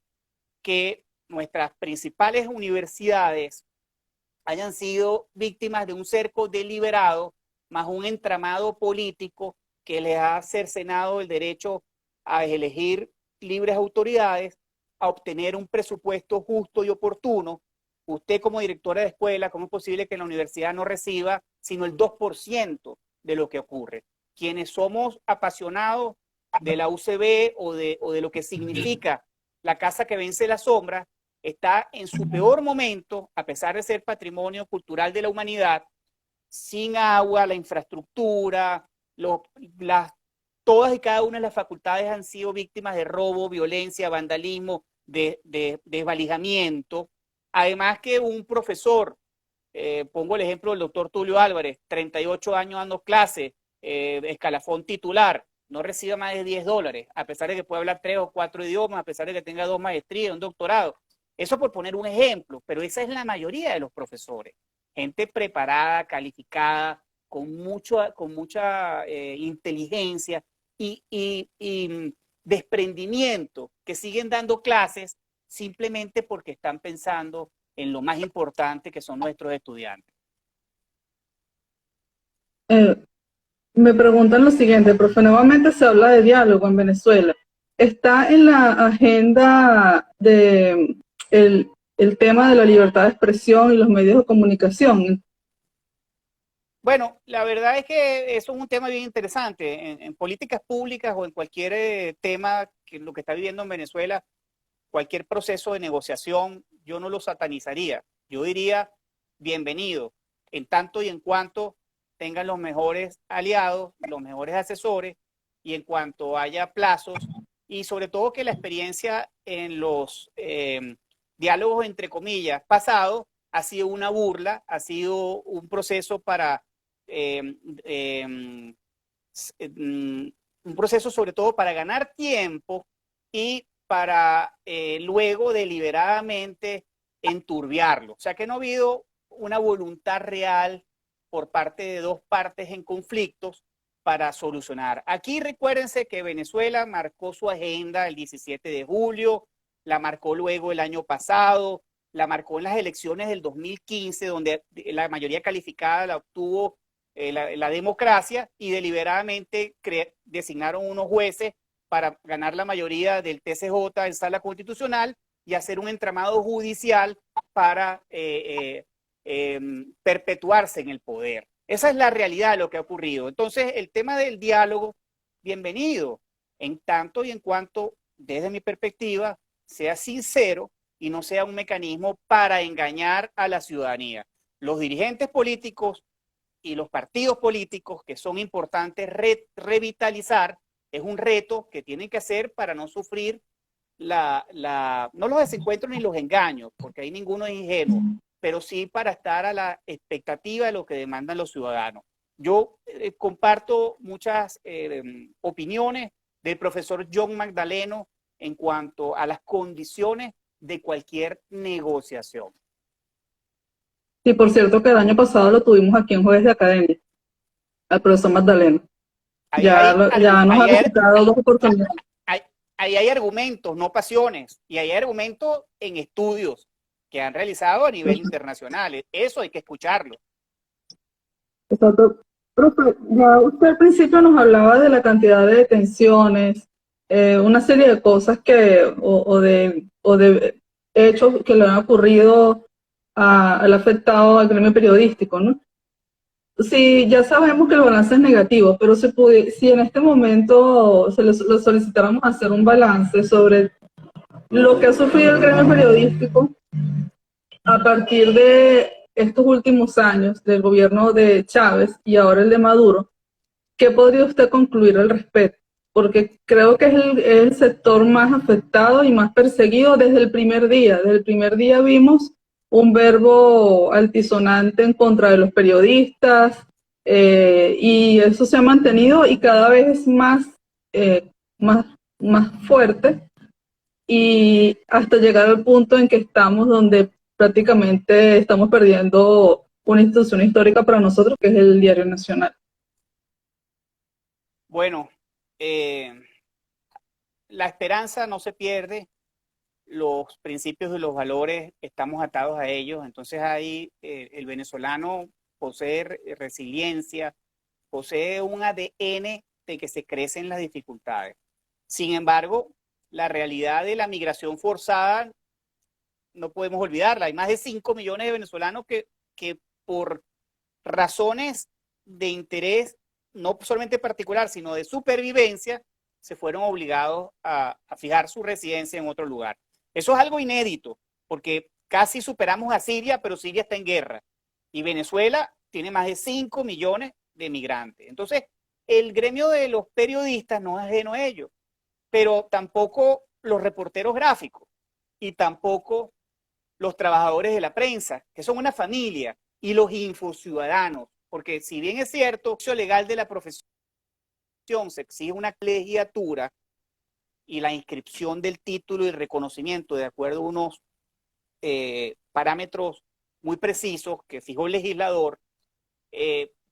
que nuestras principales universidades hayan sido víctimas de un cerco deliberado, más un entramado político que les ha cercenado el derecho a elegir libres autoridades, a obtener un presupuesto justo y oportuno. Usted como directora de escuela, ¿cómo es posible que la universidad no reciba sino el 2% de lo que ocurre? quienes somos apasionados de la UCB o de lo que significa la casa que vence la sombra, está en su peor momento, a pesar de ser patrimonio cultural de la humanidad, sin agua, la infraestructura, todas y cada una de las facultades han sido víctimas de robo, violencia, vandalismo, de desvalijamiento. Además que un profesor, pongo el ejemplo del doctor Tulio Álvarez, 38 años dando clases, escalafón titular, no recibe más de $10, a pesar de que puede hablar 3 o 4 idiomas, a pesar de que tenga 2 maestrías, un doctorado. Eso por poner un ejemplo, pero esa es la mayoría de los profesores. Gente preparada, calificada, con mucha inteligencia y desprendimiento, que siguen dando clases simplemente porque están pensando en lo más importante que son nuestros estudiantes. Eh, Me preguntan lo siguiente, profe, nuevamente se habla de diálogo en Venezuela. ¿Está en la agenda de el tema de la libertad de expresión y los medios de comunicación? Bueno, la verdad es que eso es un tema bien interesante. En políticas públicas o en cualquier tema que lo que está viviendo en Venezuela, cualquier proceso de negociación, yo no lo satanizaría. Yo diría bienvenido, en tanto y en cuanto tengan los mejores aliados, los mejores asesores, y en cuanto haya plazos, y sobre todo que la experiencia en los diálogos, entre comillas, pasados, ha sido una burla, ha sido un proceso para eh, eh, un proceso sobre todo para ganar tiempo y para luego deliberadamente enturbiarlo. O sea que no ha habido una voluntad real por parte de dos partes en conflictos para solucionar. Aquí recuérdense que Venezuela marcó su agenda el 17 de julio, la marcó luego el año pasado, la marcó en las elecciones del 2015, donde la mayoría calificada la obtuvo la democracia, y deliberadamente designaron unos jueces para ganar la mayoría del TCJ en sala constitucional y hacer un entramado judicial para perpetuarse en el poder. Esa es la realidad de lo que ha ocurrido. Entonces, el tema del diálogo, bienvenido, en tanto y en cuanto, desde mi perspectiva, sea sincero y no sea un mecanismo para engañar a la ciudadanía. Los dirigentes políticos y los partidos políticos, que son importantes revitalizar, es un reto que tienen que hacer para no sufrir no los desencuentros ni los engaños, porque ahí ninguno es ingenuo, pero sí para estar a la expectativa de lo que demandan los ciudadanos. Yo comparto muchas opiniones del profesor John Magdaleno en cuanto a las condiciones de cualquier negociación. Sí, por cierto que el año pasado lo tuvimos aquí en Jueves de Academia, al profesor Magdaleno. Ya nos ha visitado 2 oportunidades. Ahí hay argumentos, no pasiones, y hay argumentos en estudios que han realizado a nivel internacional. Eso hay que escucharlo. Exacto. Profe, ya usted al principio nos hablaba de la cantidad de detenciones, una serie de cosas o de hechos que le han ocurrido al afectado al gremio periodístico, ¿no? Sí, ya sabemos que el balance es negativo, pero si en este momento le solicitáramos hacer un balance sobre lo que ha sufrido el gremio periodístico a partir de estos últimos años del gobierno de Chávez y ahora el de Maduro, ¿qué podría usted concluir al respecto? Porque creo que es el sector más afectado y más perseguido desde el primer día. Desde el primer día vimos un verbo altisonante en contra de los periodistas, y eso se ha mantenido y cada vez es más fuerte, y hasta llegar al punto en que estamos donde prácticamente estamos perdiendo una institución histórica para nosotros, que es el Diario Nacional. Bueno, la esperanza no se pierde, los principios y los valores estamos atados a ellos, entonces ahí el venezolano posee resiliencia, posee un ADN de que se crecen las dificultades. Sin embargo, la realidad de la migración forzada no podemos olvidarla. Hay más de 5 millones de venezolanos que por razones de interés no solamente particular, sino de supervivencia, se fueron obligados a fijar su residencia en otro lugar. Eso es algo inédito, porque casi superamos a Siria, pero Siria está en guerra. Y Venezuela tiene más de 5 millones de migrantes. Entonces, el gremio de los periodistas no es ajeno a ello, pero tampoco los reporteros gráficos y tampoco los trabajadores de la prensa, que son una familia, y los infociudadanos, porque si bien es cierto, el ejercicio legal de la profesión se exige una colegiatura y la inscripción del título y reconocimiento de acuerdo a unos parámetros muy precisos que fijó el legislador,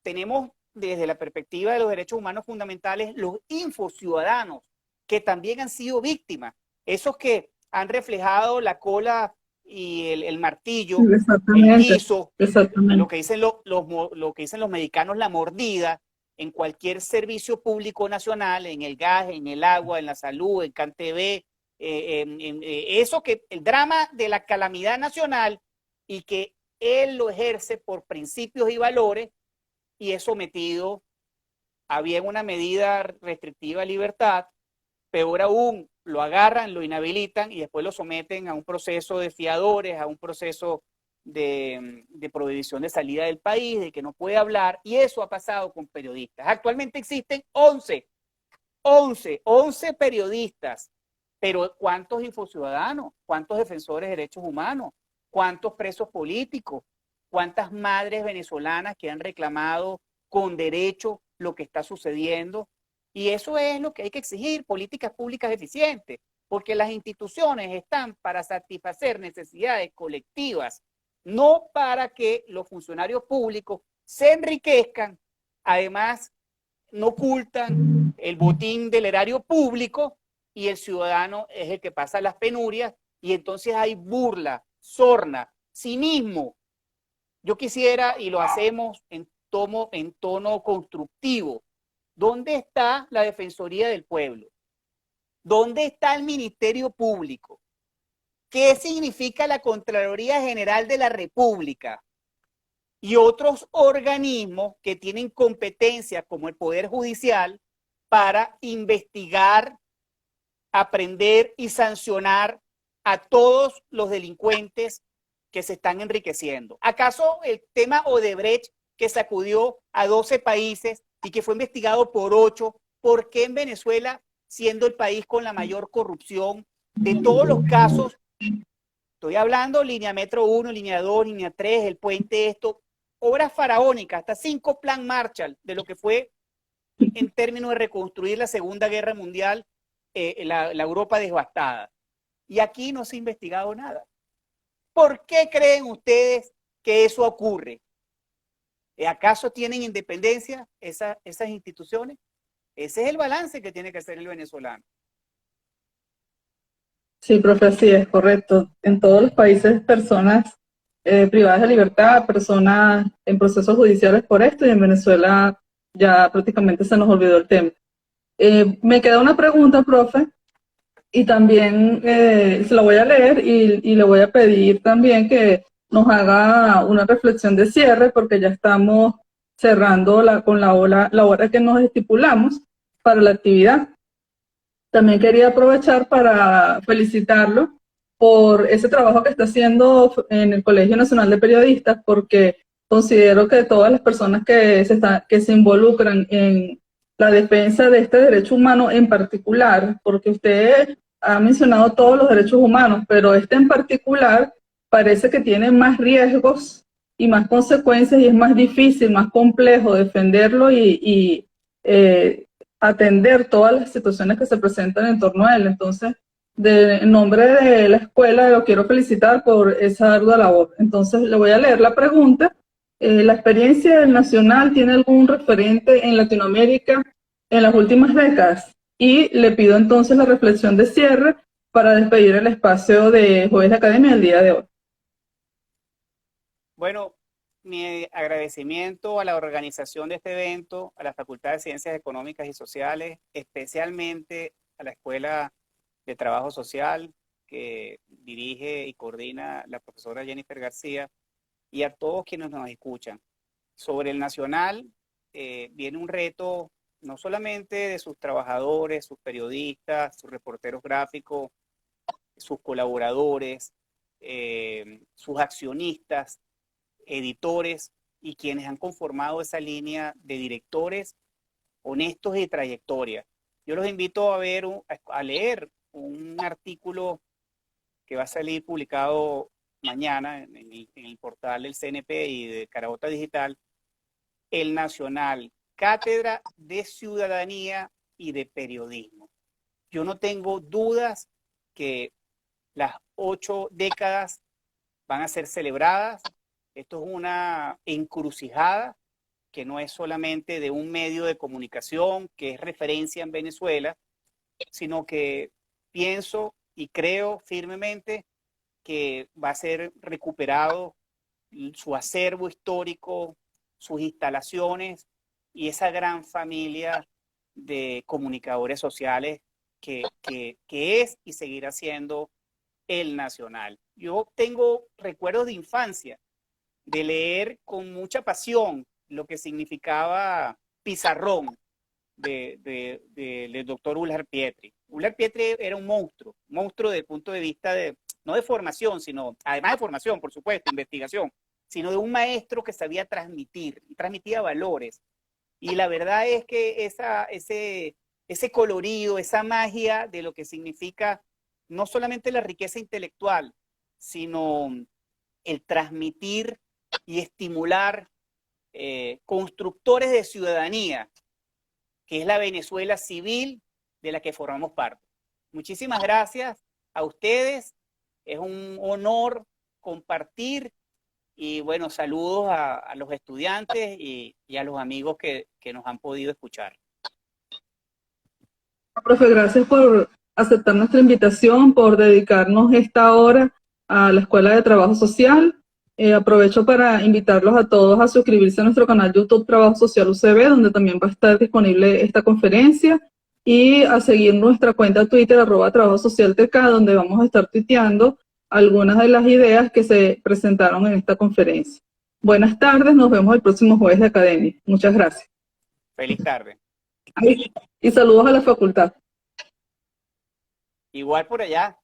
tenemos desde la perspectiva de los derechos humanos fundamentales los infociudadanos que también han sido víctimas, esos que han reflejado la cola y el martillo, el Exactamente, guiso, exactamente. lo que dicen los mexicanos, la mordida, en cualquier servicio público nacional, en el gas, en el agua, en la salud, en CanTV, eso que el drama de la calamidad nacional y que él lo ejerce por principios y valores y es sometido a bien una medida restrictiva de libertad, peor aún, lo agarran, lo inhabilitan y después lo someten a un proceso de fiadores, a un proceso de prohibición de salida del país, de que no puede hablar, y eso ha pasado con periodistas. Actualmente existen 11 periodistas, pero ¿cuántos infociudadanos? ¿Cuántos defensores de derechos humanos? ¿Cuántos presos políticos? ¿Cuántas madres venezolanas que han reclamado con derecho lo que está sucediendo? Y eso es lo que hay que exigir, políticas públicas eficientes, porque las instituciones están para satisfacer necesidades colectivas, no para que los funcionarios públicos se enriquezcan, además no ocultan el botín del erario público y el ciudadano es el que pasa las penurias y entonces hay burla, sorna, cinismo. Yo quisiera, y lo hacemos en tono constructivo, ¿dónde está la Defensoría del Pueblo? ¿Dónde está el Ministerio Público? ¿Qué significa la Contraloría General de la República? Y otros organismos que tienen competencia como el Poder Judicial para investigar, aprender y sancionar a todos los delincuentes que se están enriqueciendo. ¿Acaso el tema Odebrecht, que sacudió a 12 países y que fue investigado por 8, por qué en Venezuela, siendo el país con la mayor corrupción de todos los casos? Estoy hablando línea Metro 1, línea 2, línea 3, el puente esto, obras faraónicas, hasta 5 plan Marshall de lo que fue en términos de reconstruir la Segunda Guerra Mundial, la Europa devastada. Y aquí no se ha investigado nada. ¿Por qué creen ustedes que eso ocurre? ¿Acaso tienen independencia esas instituciones? Ese es el balance que tiene que hacer el venezolano. Sí, profe, sí, es correcto. En todos los países, personas privadas de libertad, personas en procesos judiciales por esto, y en Venezuela ya prácticamente se nos olvidó el tema. Me queda una pregunta, profe, y también se la voy a leer y le voy a pedir también que nos haga una reflexión de cierre, porque ya estamos cerrando con la hora que nos estipulamos para la actividad. También quería aprovechar para felicitarlo por ese trabajo que está haciendo en el Colegio Nacional de Periodistas, porque considero que todas las personas que se involucran en la defensa de este derecho humano en particular, porque usted ha mencionado todos los derechos humanos, pero este en particular parece que tiene más riesgos y más consecuencias y es más difícil, más complejo defenderlo y atender todas las situaciones que se presentan en torno a él. Entonces, en nombre de la escuela, lo quiero felicitar por esa ardua labor. Entonces, le voy a leer la pregunta. ¿La experiencia del Nacional tiene algún referente en Latinoamérica en las últimas décadas? Y le pido entonces la reflexión de cierre para despedir el espacio de Jueves de Academia el día de hoy. Bueno, mi agradecimiento a la organización de este evento, a la Facultad de Ciencias Económicas y Sociales, especialmente a la Escuela de Trabajo Social que dirige y coordina la profesora Jennifer García, y a todos quienes nos escuchan. Sobre el Nacional, viene un reto no solamente de sus trabajadores, sus periodistas, sus reporteros gráficos, sus colaboradores, sus accionistas, editores y quienes han conformado esa línea de directores honestos y de trayectoria. Yo los invito a leer un artículo que va a salir publicado mañana en el portal del CNP y de Carabota Digital, El Nacional, Cátedra de Ciudadanía y de Periodismo. Yo no tengo dudas que las 8 décadas van a ser celebradas. Esto es una encrucijada que no es solamente de un medio de comunicación que es referencia en Venezuela, sino que pienso y creo firmemente que va a ser recuperado su acervo histórico, sus instalaciones y esa gran familia de comunicadores sociales que es y seguirá siendo el Nacional. Yo tengo recuerdos de infancia, de leer con mucha pasión lo que significaba Pizarrón del doctor Ullar Pietri. Ullar Pietri era un monstruo desde el punto de vista no de formación, sino, además de formación, por supuesto, investigación, sino de un maestro que sabía transmitir, y transmitía valores. Y la verdad es que ese colorido, esa magia de lo que significa no solamente la riqueza intelectual, sino el transmitir y estimular constructores de ciudadanía, que es la Venezuela civil de la que formamos parte. Muchísimas gracias a ustedes. Es un honor compartir y bueno, saludos a los estudiantes y a los amigos que nos han podido escuchar. Profe, gracias por aceptar nuestra invitación, por dedicarnos esta hora a la Escuela de Trabajo Social. Aprovecho para invitarlos a todos a suscribirse a nuestro canal YouTube Trabajo Social UCB, donde también va a estar disponible esta conferencia, y a seguir nuestra cuenta Twitter, @TrabajoSocialTK, donde vamos a estar tuiteando algunas de las ideas que se presentaron en esta conferencia. Buenas tardes, nos vemos el próximo jueves de academia. Muchas gracias. Feliz tarde. Y saludos a la facultad. Igual por allá.